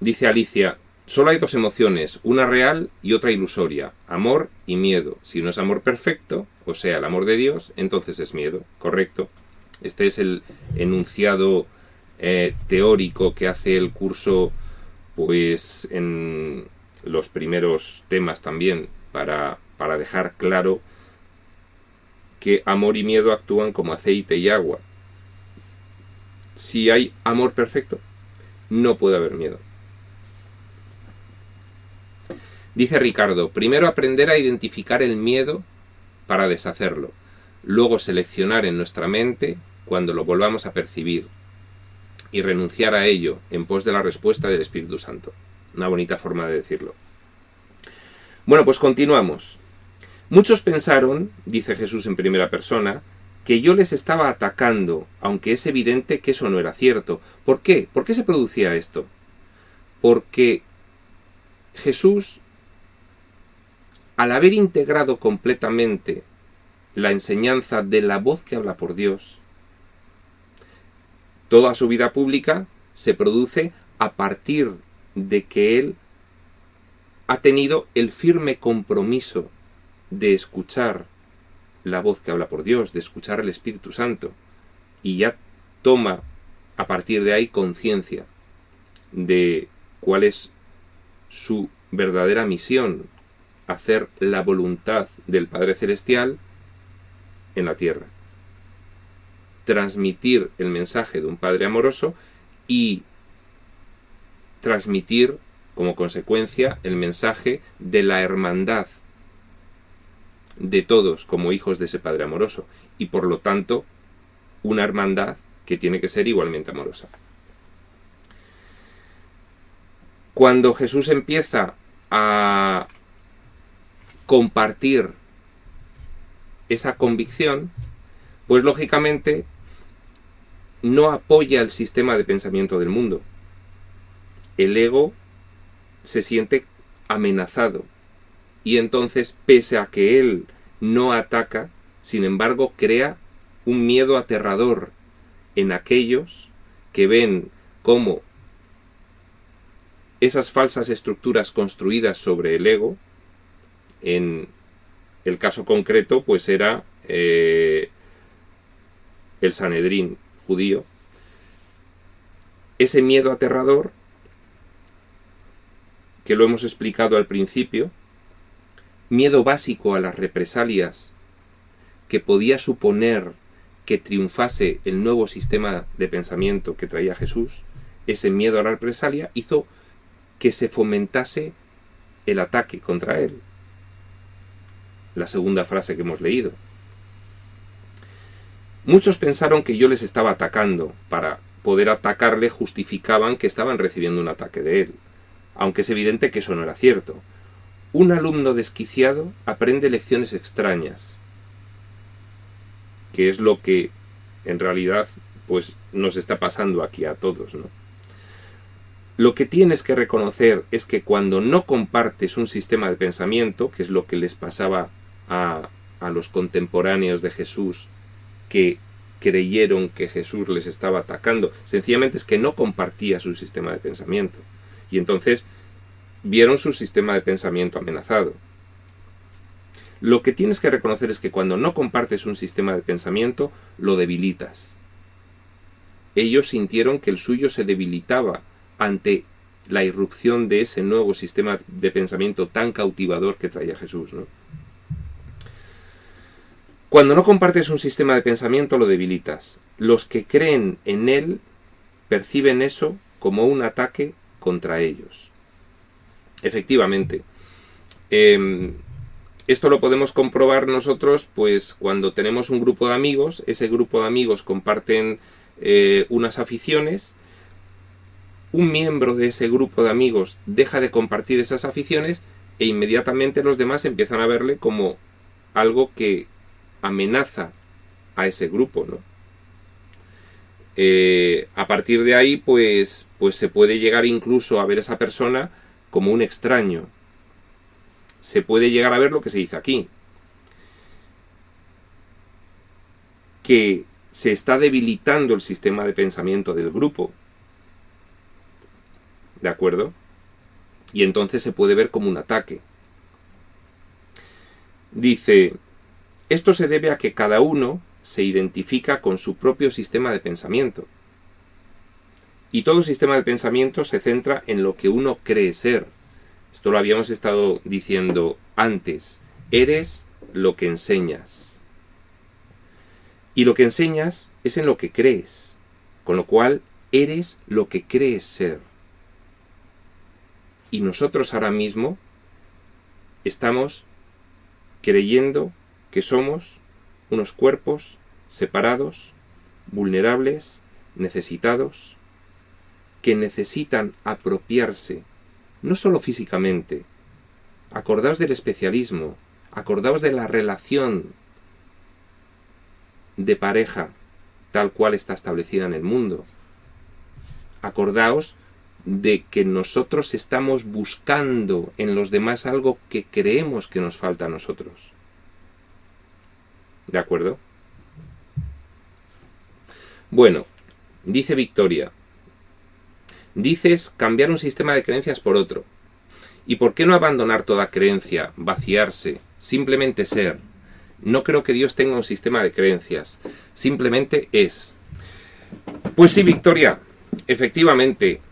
dice Alicia, solo hay 2 emociones, una real y otra ilusoria, amor y miedo. Si no es amor perfecto, o sea, el amor de Dios, entonces es miedo, correcto. Este es el enunciado teórico que hace el curso, pues en los primeros temas también, para dejar claro que amor y miedo actúan como aceite y agua. Si hay amor perfecto, no puede haber miedo. Dice Ricardo, primero aprender a identificar el miedo para deshacerlo, luego seleccionar en nuestra mente cuando lo volvamos a percibir y renunciar a ello en pos de la respuesta del Espíritu Santo. Una bonita forma de decirlo. Bueno, pues continuamos. Muchos pensaron, dice Jesús en primera persona, que yo les estaba atacando, aunque es evidente que eso no era cierto. ¿Por qué? ¿Por qué se producía esto? Porque Jesús, al haber integrado completamente la enseñanza de la voz que habla por Dios, toda su vida pública se produce a partir de que Él ha tenido el firme compromiso de escuchar la voz que habla por Dios, de escuchar al Espíritu Santo, y ya toma a partir de ahí conciencia de cuál es su verdadera misión, hacer la voluntad del Padre Celestial en la tierra, transmitir el mensaje de un Padre amoroso y transmitir como consecuencia el mensaje de la hermandad de todos como hijos de ese Padre amoroso y por lo tanto una hermandad que tiene que ser igualmente amorosa. Cuando Jesús empieza a compartir esa convicción, pues lógicamente no apoya el sistema de pensamiento del mundo. El ego se siente amenazado y entonces, pese a que él no ataca, sin embargo crea un miedo aterrador en aquellos que ven cómo esas falsas estructuras construidas sobre el ego, en el caso concreto pues era el Sanedrín judío, ese miedo aterrador que lo hemos explicado al principio, miedo básico a las represalias que podía suponer que triunfase el nuevo sistema de pensamiento que traía Jesús, ese miedo a la represalia hizo que se fomentase el ataque contra él. La segunda frase que hemos leído. Muchos pensaron que yo les estaba atacando. Para poder atacarle justificaban que estaban recibiendo un ataque de él, aunque es evidente que eso no era cierto. Un alumno desquiciado aprende lecciones extrañas, que es lo que en realidad pues nos está pasando aquí a todos, ¿no? Lo que tienes que reconocer es que cuando no compartes un sistema de pensamiento, que es lo que les pasaba a los contemporáneos de Jesús, que creyeron que Jesús les estaba atacando, sencillamente es que no compartía su sistema de pensamiento. Y entonces vieron su sistema de pensamiento amenazado. Lo que tienes que reconocer es que cuando no compartes un sistema de pensamiento, lo debilitas. Ellos sintieron que el suyo se debilitaba ante la irrupción de ese nuevo sistema de pensamiento tan cautivador que traía Jesús, ¿no? Cuando no compartes un sistema de pensamiento, lo debilitas. Los que creen en él perciben eso como un ataque contra ellos. Efectivamente, esto lo podemos comprobar nosotros, pues cuando tenemos un grupo de amigos, ese grupo de amigos comparten unas aficiones, un miembro de ese grupo de amigos deja de compartir esas aficiones e inmediatamente los demás empiezan a verle como algo que amenaza a ese grupo, ¿no? A partir de ahí, pues se puede llegar incluso a ver a esa persona como un extraño. Se puede llegar a ver lo que se dice aquí, que se está debilitando el sistema de pensamiento del grupo, ¿de acuerdo? Y entonces se puede ver como un ataque. Dice: esto se debe a que cada uno se identifica con su propio sistema de pensamiento. Y todo sistema de pensamiento se centra en lo que uno cree ser. Esto lo habíamos estado diciendo antes. Eres lo que enseñas. Y lo que enseñas es en lo que crees. Con lo cual, eres lo que crees ser. Y nosotros ahora mismo estamos creyendo que somos unos cuerpos separados, vulnerables, necesitados, que necesitan apropiarse, no solo físicamente. Acordaos del especialismo, acordaos de la relación de pareja tal cual está establecida en el mundo. Acordaos de que nosotros estamos buscando en los demás algo que creemos que nos falta a nosotros. ¿De acuerdo? Bueno, dice Victoria, dices cambiar un sistema de creencias por otro. ¿Y por qué no abandonar toda creencia, vaciarse, simplemente ser? No creo que Dios tenga un sistema de creencias, simplemente es. Pues sí, Victoria, efectivamente,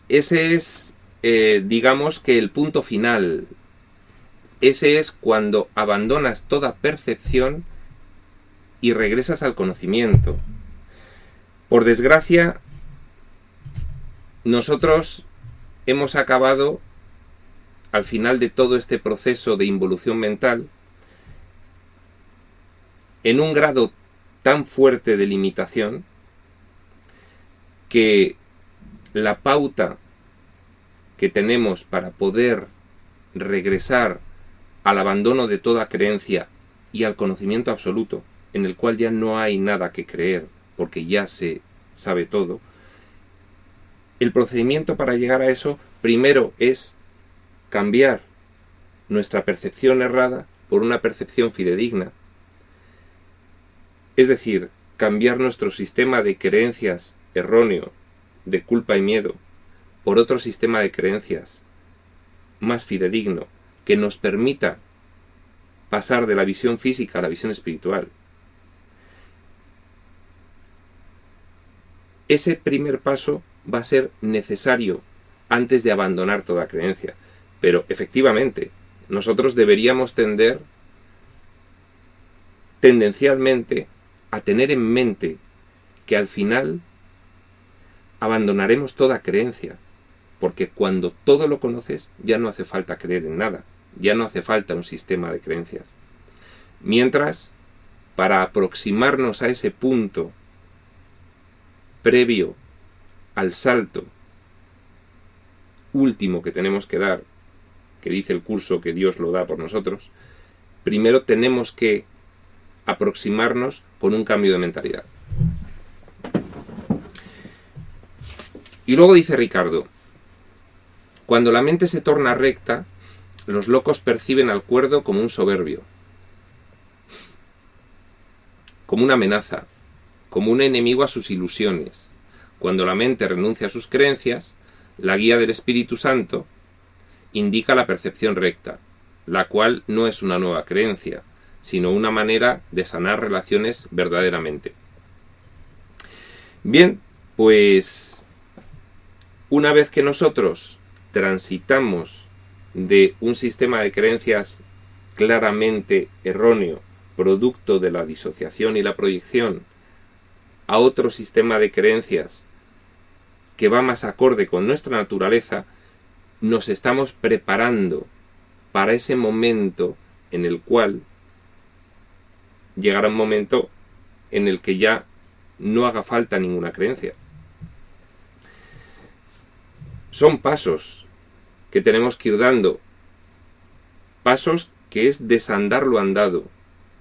ese es, digamos que el punto final. Ese es cuando abandonas toda percepción y regresas al conocimiento. Por desgracia, nosotros hemos acabado, al final de todo este proceso de involución mental, en un grado tan fuerte de limitación que la pauta que tenemos para poder regresar al abandono de toda creencia y al conocimiento absoluto, en el cual ya no hay nada que creer, porque ya se sabe todo, el procedimiento para llegar a eso, primero es cambiar nuestra percepción errada por una percepción fidedigna. Es decir, cambiar nuestro sistema de creencias erróneo, de culpa y miedo, por otro sistema de creencias más fidedigno, que nos permita pasar de la visión física a la visión espiritual. Ese primer paso va a ser necesario antes de abandonar toda creencia. Pero efectivamente, nosotros deberíamos tender tendencialmente a tener en mente que al final abandonaremos toda creencia, porque cuando todo lo conoces ya no hace falta creer en nada, ya no hace falta un sistema de creencias. Mientras, para aproximarnos a ese punto previo al salto último que tenemos que dar, que dice el curso que Dios lo da por nosotros, primero tenemos que aproximarnos con un cambio de mentalidad. Y luego dice Ricardo, cuando la mente se torna recta, los locos perciben al cuerdo como un soberbio, como una amenaza, como un enemigo a sus ilusiones. Cuando la mente renuncia a sus creencias, la guía del Espíritu Santo indica la percepción recta, la cual no es una nueva creencia, sino una manera de sanar relaciones verdaderamente. Bien, pues una vez que nosotros transitamos de un sistema de creencias claramente erróneo, producto de la disociación y la proyección, a otro sistema de creencias que va más acorde con nuestra naturaleza, nos estamos preparando para ese momento en el cual llegará un momento en el que ya no haga falta ninguna creencia. Son pasos que tenemos que ir dando, pasos que es desandar lo andado,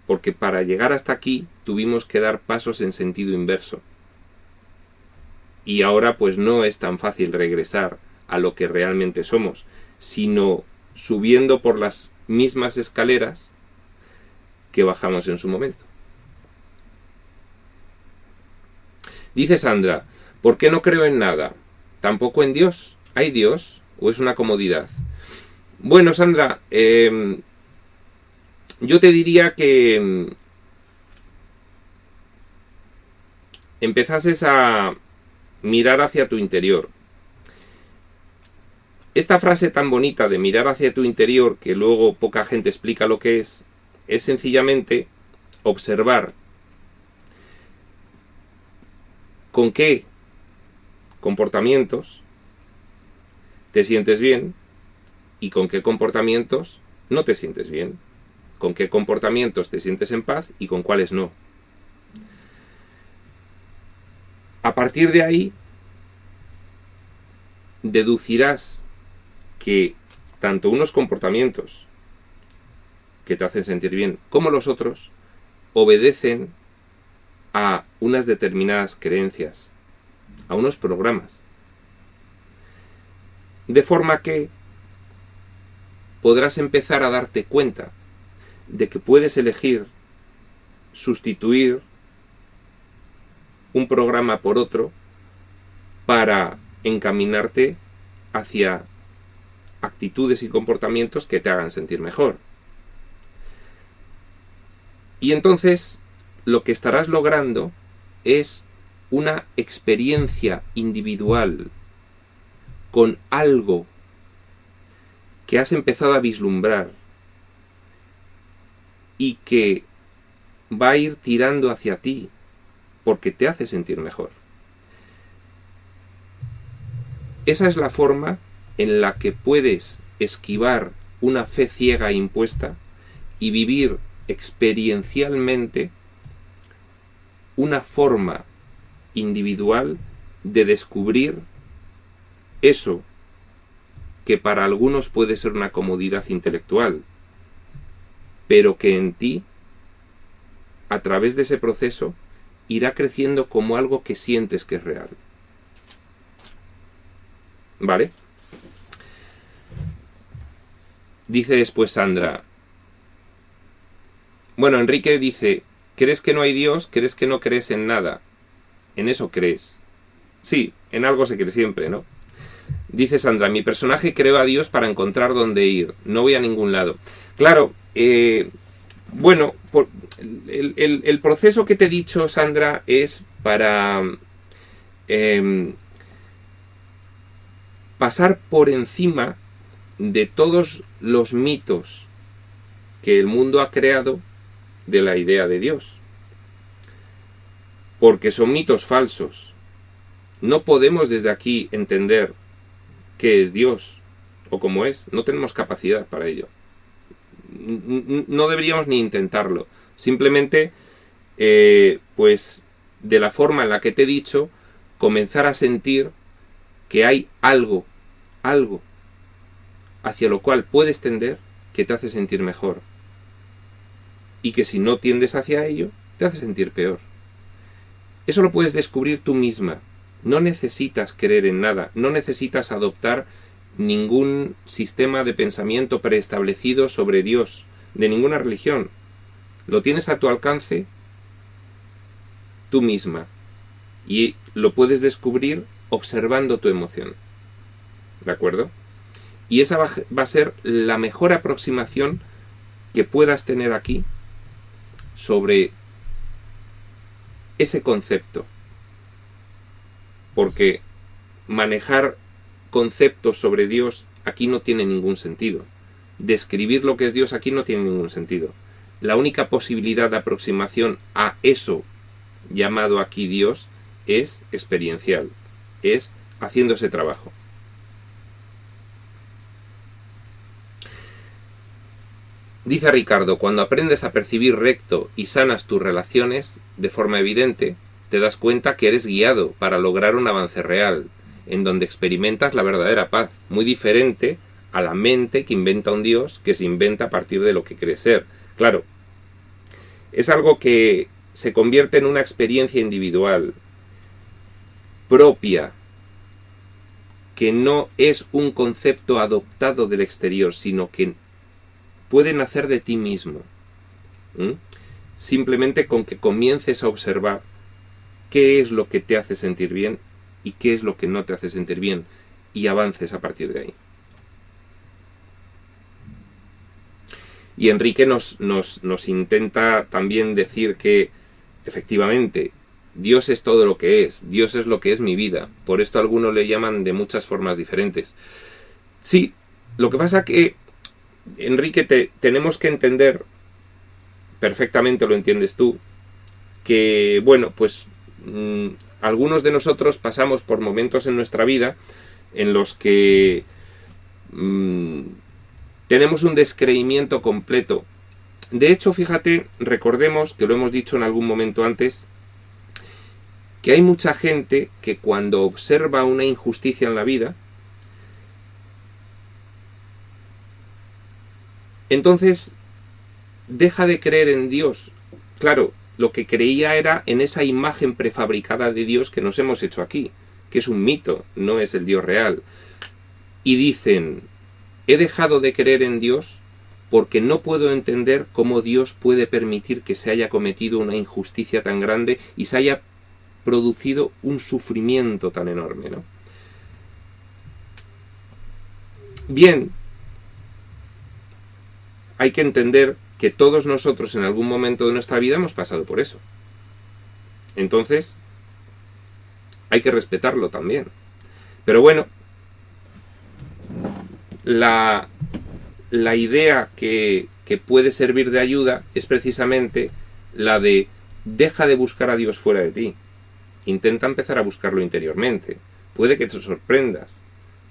porque para llegar hasta aquí tuvimos que dar pasos en sentido inverso. Y ahora pues no es tan fácil regresar a lo que realmente somos, sino subiendo por las mismas escaleras que bajamos en su momento. Dice Sandra, ¿por qué no creo en nada? ¿Tampoco en Dios? ¿Hay Dios? ¿O es una comodidad? Bueno, Sandra, yo te diría que empezases a mirar hacia tu interior. Esta frase tan bonita de mirar hacia tu interior, que luego poca gente explica lo que es sencillamente observar con qué comportamientos te sientes bien y con qué comportamientos no te sientes bien, con qué comportamientos te sientes en paz y con cuáles no. A partir de ahí deducirás que tanto unos comportamientos que te hacen sentir bien como los otros obedecen a unas determinadas creencias, a unos programas. De forma que podrás empezar a darte cuenta de que puedes elegir sustituir un programa por otro para encaminarte hacia actitudes y comportamientos que te hagan sentir mejor. Y entonces lo que estarás logrando es una experiencia individual con algo que has empezado a vislumbrar y que va a ir tirando hacia ti porque te hace sentir mejor. Esa es la forma en la que puedes esquivar una fe ciega e impuesta y vivir experiencialmente una forma individual de descubrir eso que para algunos puede ser una comodidad intelectual, pero que en ti, a través de ese proceso, irá creciendo como algo que sientes que es real. ¿Vale? Dice después Sandra. Bueno, Enrique dice, ¿crees que no hay Dios? ¿Crees que no crees en nada? En eso crees. Sí, en algo se cree siempre, ¿no? Dice Sandra, mi personaje creó a Dios para encontrar dónde ir. No voy a ningún lado. Claro, bueno, el proceso que te he dicho, Sandra, es para pasar por encima de todos los mitos que el mundo ha creado de la idea de Dios. Porque son mitos falsos. No podemos desde aquí entender qué es Dios o cómo es. No tenemos capacidad para ello. No deberíamos ni intentarlo. Simplemente, pues, de la forma en la que te he dicho, comenzar a sentir que hay algo hacia lo cual puedes tender que te hace sentir mejor. Y que si no tiendes hacia ello, te hace sentir peor. Eso lo puedes descubrir tú misma. No necesitas creer en nada, no necesitas adoptar ningún sistema de pensamiento preestablecido sobre Dios, de ninguna religión. Lo tienes a tu alcance tú misma y lo puedes descubrir observando tu emoción. ¿De acuerdo? Y esa va a ser la mejor aproximación que puedas tener aquí sobre ese concepto. Porque manejar conceptos sobre Dios aquí no tiene ningún sentido. Describir lo que es Dios aquí no tiene ningún sentido. La única posibilidad de aproximación a eso llamado aquí Dios es experiencial, es haciendo ese trabajo. Dice Ricardo, cuando aprendes a percibir recto y sanas tus relaciones de forma evidente, te das cuenta que eres guiado para lograr un avance real, en donde experimentas la verdadera paz, muy diferente a la mente que inventa un Dios que se inventa a partir de lo que cree ser. Claro, es algo que se convierte en una experiencia individual, propia, que no es un concepto adoptado del exterior, sino que puede nacer de ti mismo. Simplemente con que comiences a observar qué es lo que te hace sentir bien y qué es lo que no te hace sentir bien y avances a partir de ahí. Y Enrique nos intenta también decir que efectivamente Dios es todo lo que es, Dios es lo que es mi vida. Por esto algunos le llaman de muchas formas diferentes. Sí, lo que pasa que, Enrique, tenemos que entender, perfectamente lo entiendes tú, que, bueno, pues algunos de nosotros pasamos por momentos en nuestra vida en los que tenemos un descreimiento completo. De hecho, fíjate, recordemos, que lo hemos dicho en algún momento antes, que hay mucha gente que cuando observa una injusticia en la vida, entonces deja de creer en Dios. Claro, lo que creía era en esa imagen prefabricada de Dios que nos hemos hecho aquí, que es un mito, no es el Dios real. Y dicen, he dejado de creer en Dios porque no puedo entender cómo Dios puede permitir que se haya cometido una injusticia tan grande y se haya producido un sufrimiento tan enorme, ¿no? Bien, hay que entender que todos nosotros en algún momento de nuestra vida hemos pasado por eso. Entonces, hay que respetarlo también. Pero bueno, la idea que puede servir de ayuda es precisamente la de deja de buscar a Dios fuera de ti. Intenta empezar a buscarlo interiormente. Puede que te sorprendas.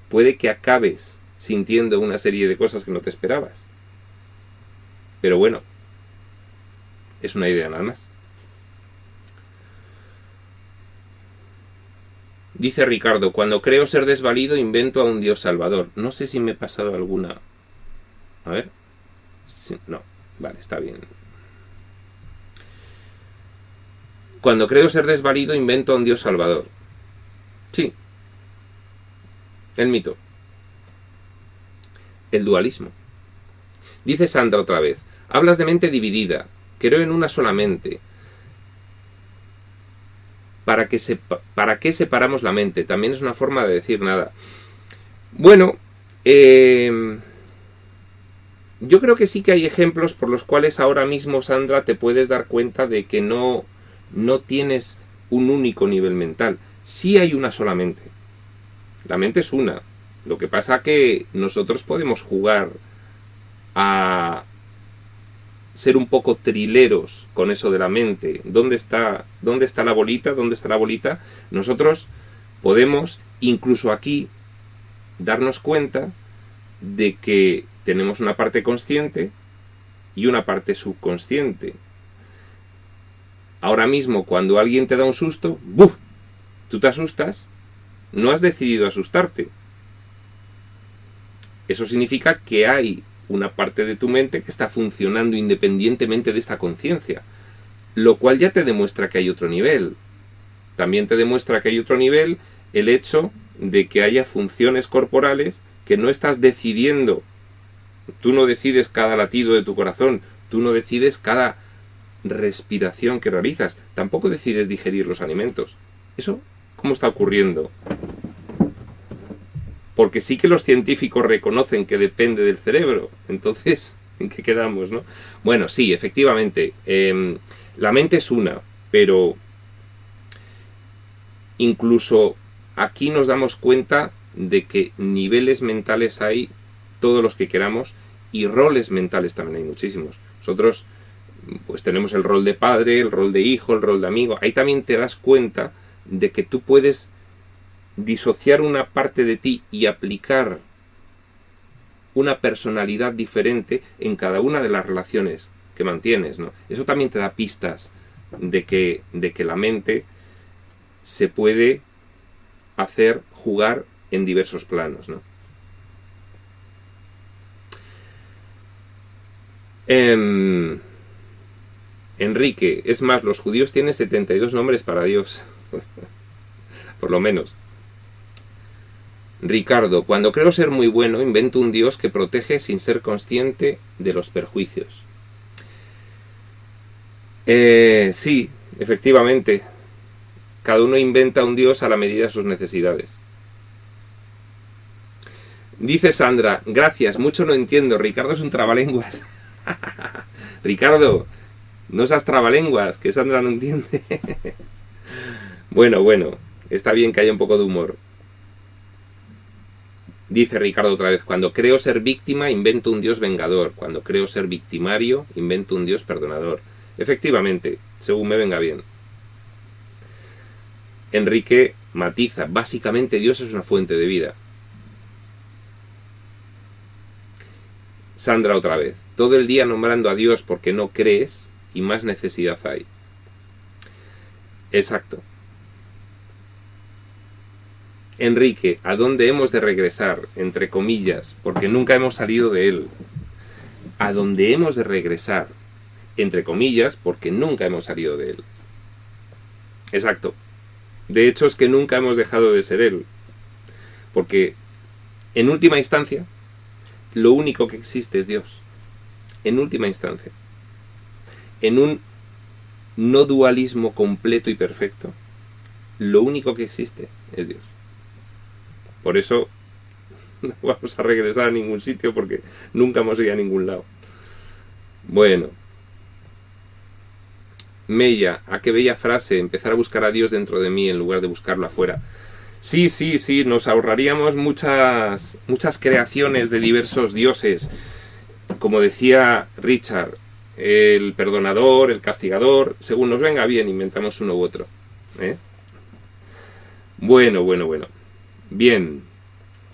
Puede que acabes sintiendo una serie de cosas que no te esperabas. Pero bueno, es una idea nada más. Dice Ricardo, cuando creo ser desvalido invento a un Dios salvador. No sé si me he pasado alguna. A ver. Sí, no, vale, está bien. Cuando creo ser desvalido invento a un Dios salvador. Sí. El mito. El dualismo. Dice Sandra otra vez, hablas de mente dividida, creo en una sola mente. ¿Para qué separamos la mente? También es una forma de decir nada. Bueno, yo creo que sí que hay ejemplos por los cuales ahora mismo, Sandra, te puedes dar cuenta de que no tienes un único nivel mental. Sí hay una sola mente. La mente es una. Lo que pasa que nosotros podemos jugar a ser un poco trileros con eso de la mente. ¿Dónde está la bolita? ¿Dónde está la bolita? Nosotros podemos, incluso aquí, darnos cuenta de que tenemos una parte consciente y una parte subconsciente. Ahora mismo, cuando alguien te da un susto, ¡buf!, tú te asustas, no has decidido asustarte. Eso significa que hay una parte de tu mente que está funcionando independientemente de esta conciencia, lo cual ya te demuestra que hay otro nivel. también te demuestra que hay otro nivel el hecho de que haya funciones corporales que no estás decidiendo. Tú no decides cada latido de tu corazón, tú no decides cada respiración que realizas, tampoco decides digerir los alimentos. ¿Eso cómo está ocurriendo? Porque sí que los científicos reconocen que depende del cerebro. Entonces, ¿en qué quedamos, no? Bueno, sí, efectivamente, la mente es una, pero incluso aquí nos damos cuenta de que niveles mentales hay todos los que queramos y roles mentales también hay muchísimos. Nosotros pues tenemos el rol de padre, el rol de hijo, el rol de amigo. Ahí también te das cuenta de que tú puedes disociar una parte de ti y aplicar una personalidad diferente en cada una de las relaciones que mantienes, ¿no? Eso también te da pistas de que la mente se puede hacer jugar en diversos planos, ¿no? Enrique, es más, los judíos tienen 72 nombres para Dios. Por lo menos. Ricardo, cuando creo ser muy bueno, invento un Dios que protege sin ser consciente de los perjuicios. Sí, efectivamente. Cada uno inventa un Dios a la medida de sus necesidades. Dice Sandra, gracias, mucho no entiendo. Ricardo es un trabalenguas. Ricardo, no seas trabalenguas, que Sandra no entiende. Bueno, está bien que haya un poco de humor. Dice Ricardo otra vez, cuando creo ser víctima, invento un Dios vengador. Cuando creo ser victimario, invento un Dios perdonador. Efectivamente, según me venga bien. Enrique matiza, básicamente Dios es una fuente de vida. Sandra otra vez, todo el día nombrando a Dios porque no crees y más necesidad hay. Exacto. Enrique, ¿a dónde hemos de regresar? Entre comillas, porque nunca hemos salido de él. ¿A dónde hemos de regresar? Entre comillas, porque nunca hemos salido de él. Exacto. De hecho, es que nunca hemos dejado de ser él. Porque, en última instancia, lo único que existe es Dios. En última instancia. En un no dualismo completo y perfecto, lo único que existe es Dios. Por eso no vamos a regresar a ningún sitio porque nunca hemos ido a ningún lado. Bueno. Mella, a qué bella frase, empezar a buscar a Dios dentro de mí en lugar de buscarlo afuera. Sí, nos ahorraríamos muchas creaciones de diversos dioses. Como decía Richard, el perdonador, el castigador, según nos venga bien, inventamos uno u otro. Bueno. Bien,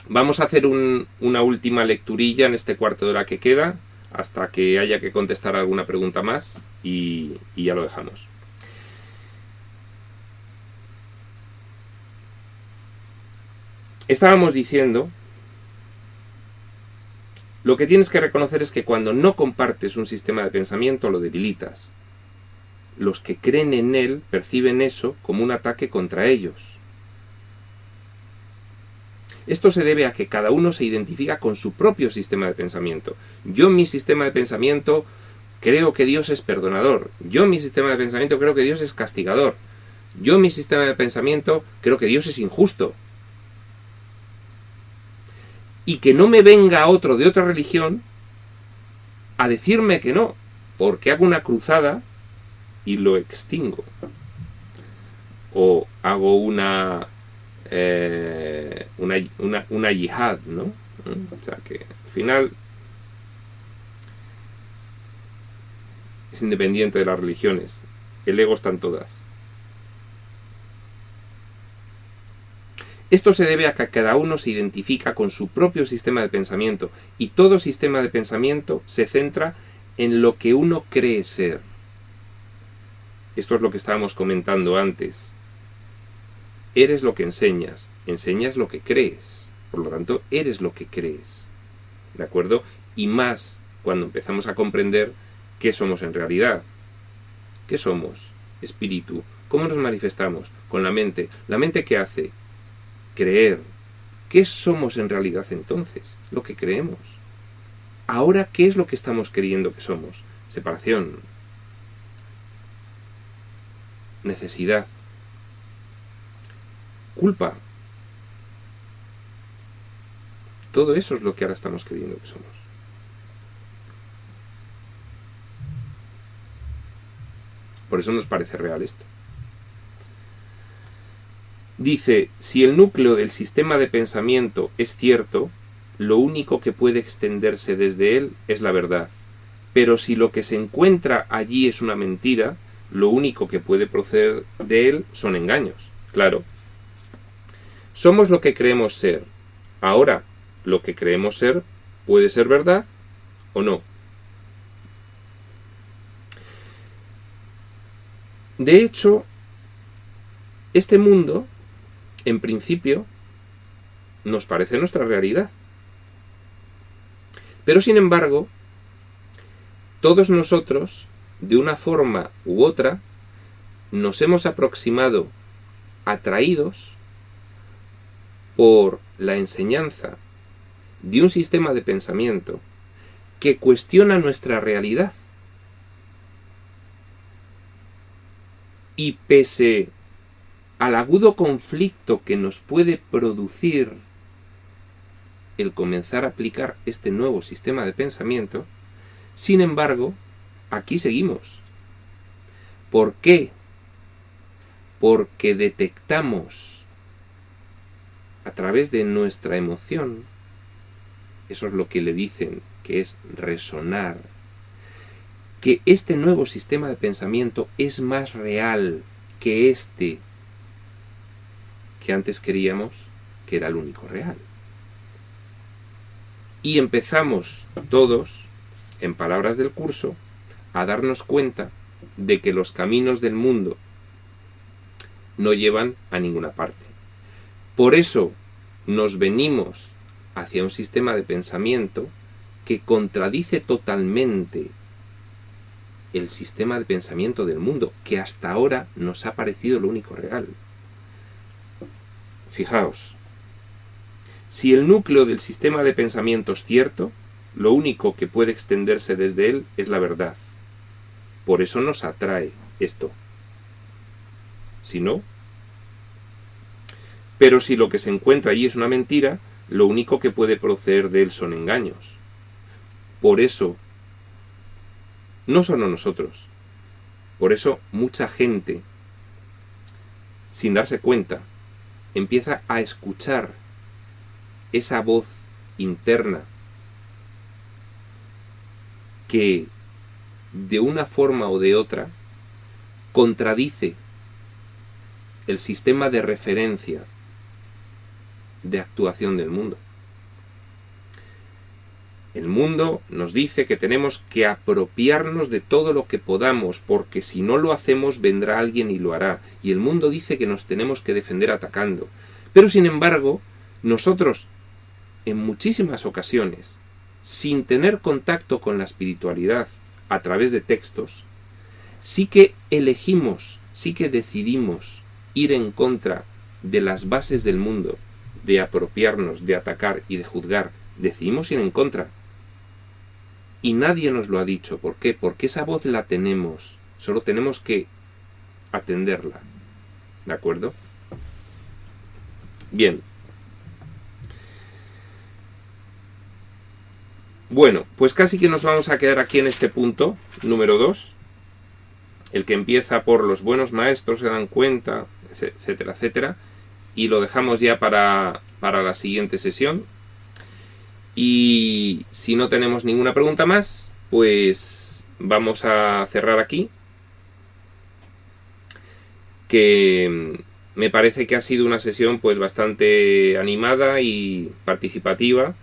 vamos a hacer una última lecturilla en este cuarto de hora que queda, hasta que haya que contestar alguna pregunta más y ya lo dejamos. Estábamos diciendo, lo que tienes que reconocer es que cuando no compartes un sistema de pensamiento lo debilitas. Los que creen en él perciben eso como un ataque contra ellos. Esto se debe a que cada uno se identifica con su propio sistema de pensamiento. Yo en mi sistema de pensamiento creo que Dios es perdonador. Yo en mi sistema de pensamiento creo que Dios es castigador. Yo en mi sistema de pensamiento creo que Dios es injusto. Y que no me venga otro de otra religión a decirme que no, porque hago una cruzada y lo extingo. O hago una yihad, ¿no? O sea que al final es independiente de las religiones. El ego está en todas. Esto se debe a que cada uno se identifica con su propio sistema de pensamiento y todo sistema de pensamiento se centra en lo que uno cree ser. Esto es lo que estábamos comentando antes. Eres lo que enseñas lo que crees, por lo tanto eres lo que crees, ¿de acuerdo? Y más cuando empezamos a comprender qué somos en realidad. ¿Qué somos? Espíritu ¿Cómo nos manifestamos? Con la mente. ¿La mente qué hace? Creer. ¿Qué somos en realidad entonces? Lo que creemos. Ahora, ¿qué es lo que estamos creyendo que somos? Separación. Necesidad. Culpa. Todo eso es lo que ahora estamos creyendo que somos. Por eso nos parece real esto. Dice, si el núcleo del sistema de pensamiento es cierto, lo único que puede extenderse desde él es la verdad. Pero si lo que se encuentra allí es una mentira, lo único que puede proceder de él son engaños. Claro. Somos lo que creemos ser. Ahora, lo que creemos ser puede ser verdad o no. De hecho, este mundo, en principio, nos parece nuestra realidad. Pero sin embargo, todos nosotros, de una forma u otra, nos hemos aproximado, atraídos por la enseñanza de un sistema de pensamiento que cuestiona nuestra realidad. Y pese al agudo conflicto que nos puede producir el comenzar a aplicar este nuevo sistema de pensamiento, sin embargo, aquí seguimos. ¿Por qué? Porque detectamos a través de nuestra emoción, eso es lo que le dicen que es resonar, que este nuevo sistema de pensamiento es más real que este que antes creíamos que era el único real. Y empezamos todos, en palabras del curso, a darnos cuenta de que los caminos del mundo no llevan a ninguna parte. Por eso nos venimos hacia un sistema de pensamiento que contradice totalmente el sistema de pensamiento del mundo, que hasta ahora nos ha parecido lo único real. Fijaos, si el núcleo del sistema de pensamiento es cierto, lo único que puede extenderse desde él es la verdad. Por eso nos atrae esto. Si no, pero si lo que se encuentra allí es una mentira, lo único que puede proceder de él son engaños. Por eso, no solo nosotros, por eso mucha gente, sin darse cuenta, empieza a escuchar esa voz interna que de una forma o de otra contradice el sistema de referencia de actuación del mundo. El mundo nos dice que tenemos que apropiarnos de todo lo que podamos, porque si no lo hacemos vendrá alguien y lo hará. Y el mundo dice que nos tenemos que defender atacando. Pero sin embargo, nosotros, en muchísimas ocasiones, sin tener contacto con la espiritualidad a través de textos, sí que elegimos, sí que decidimos ir en contra de las bases del mundo, de apropiarnos, de atacar y de juzgar. Decidimos ir en contra. Y nadie nos lo ha dicho. ¿Por qué? Porque esa voz la tenemos. Solo tenemos que atenderla. ¿De acuerdo? Bien. Bueno, pues casi que nos vamos a quedar aquí en este punto, número 2. El que empieza por los buenos maestros se dan cuenta, etcétera, etcétera. Y lo dejamos ya para la siguiente sesión. Y si no tenemos ninguna pregunta más, pues vamos a cerrar aquí. Que me parece que ha sido una sesión pues bastante animada y participativa,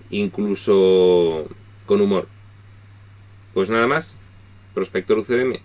incluso con humor. Pues nada más, Prospector UCDM.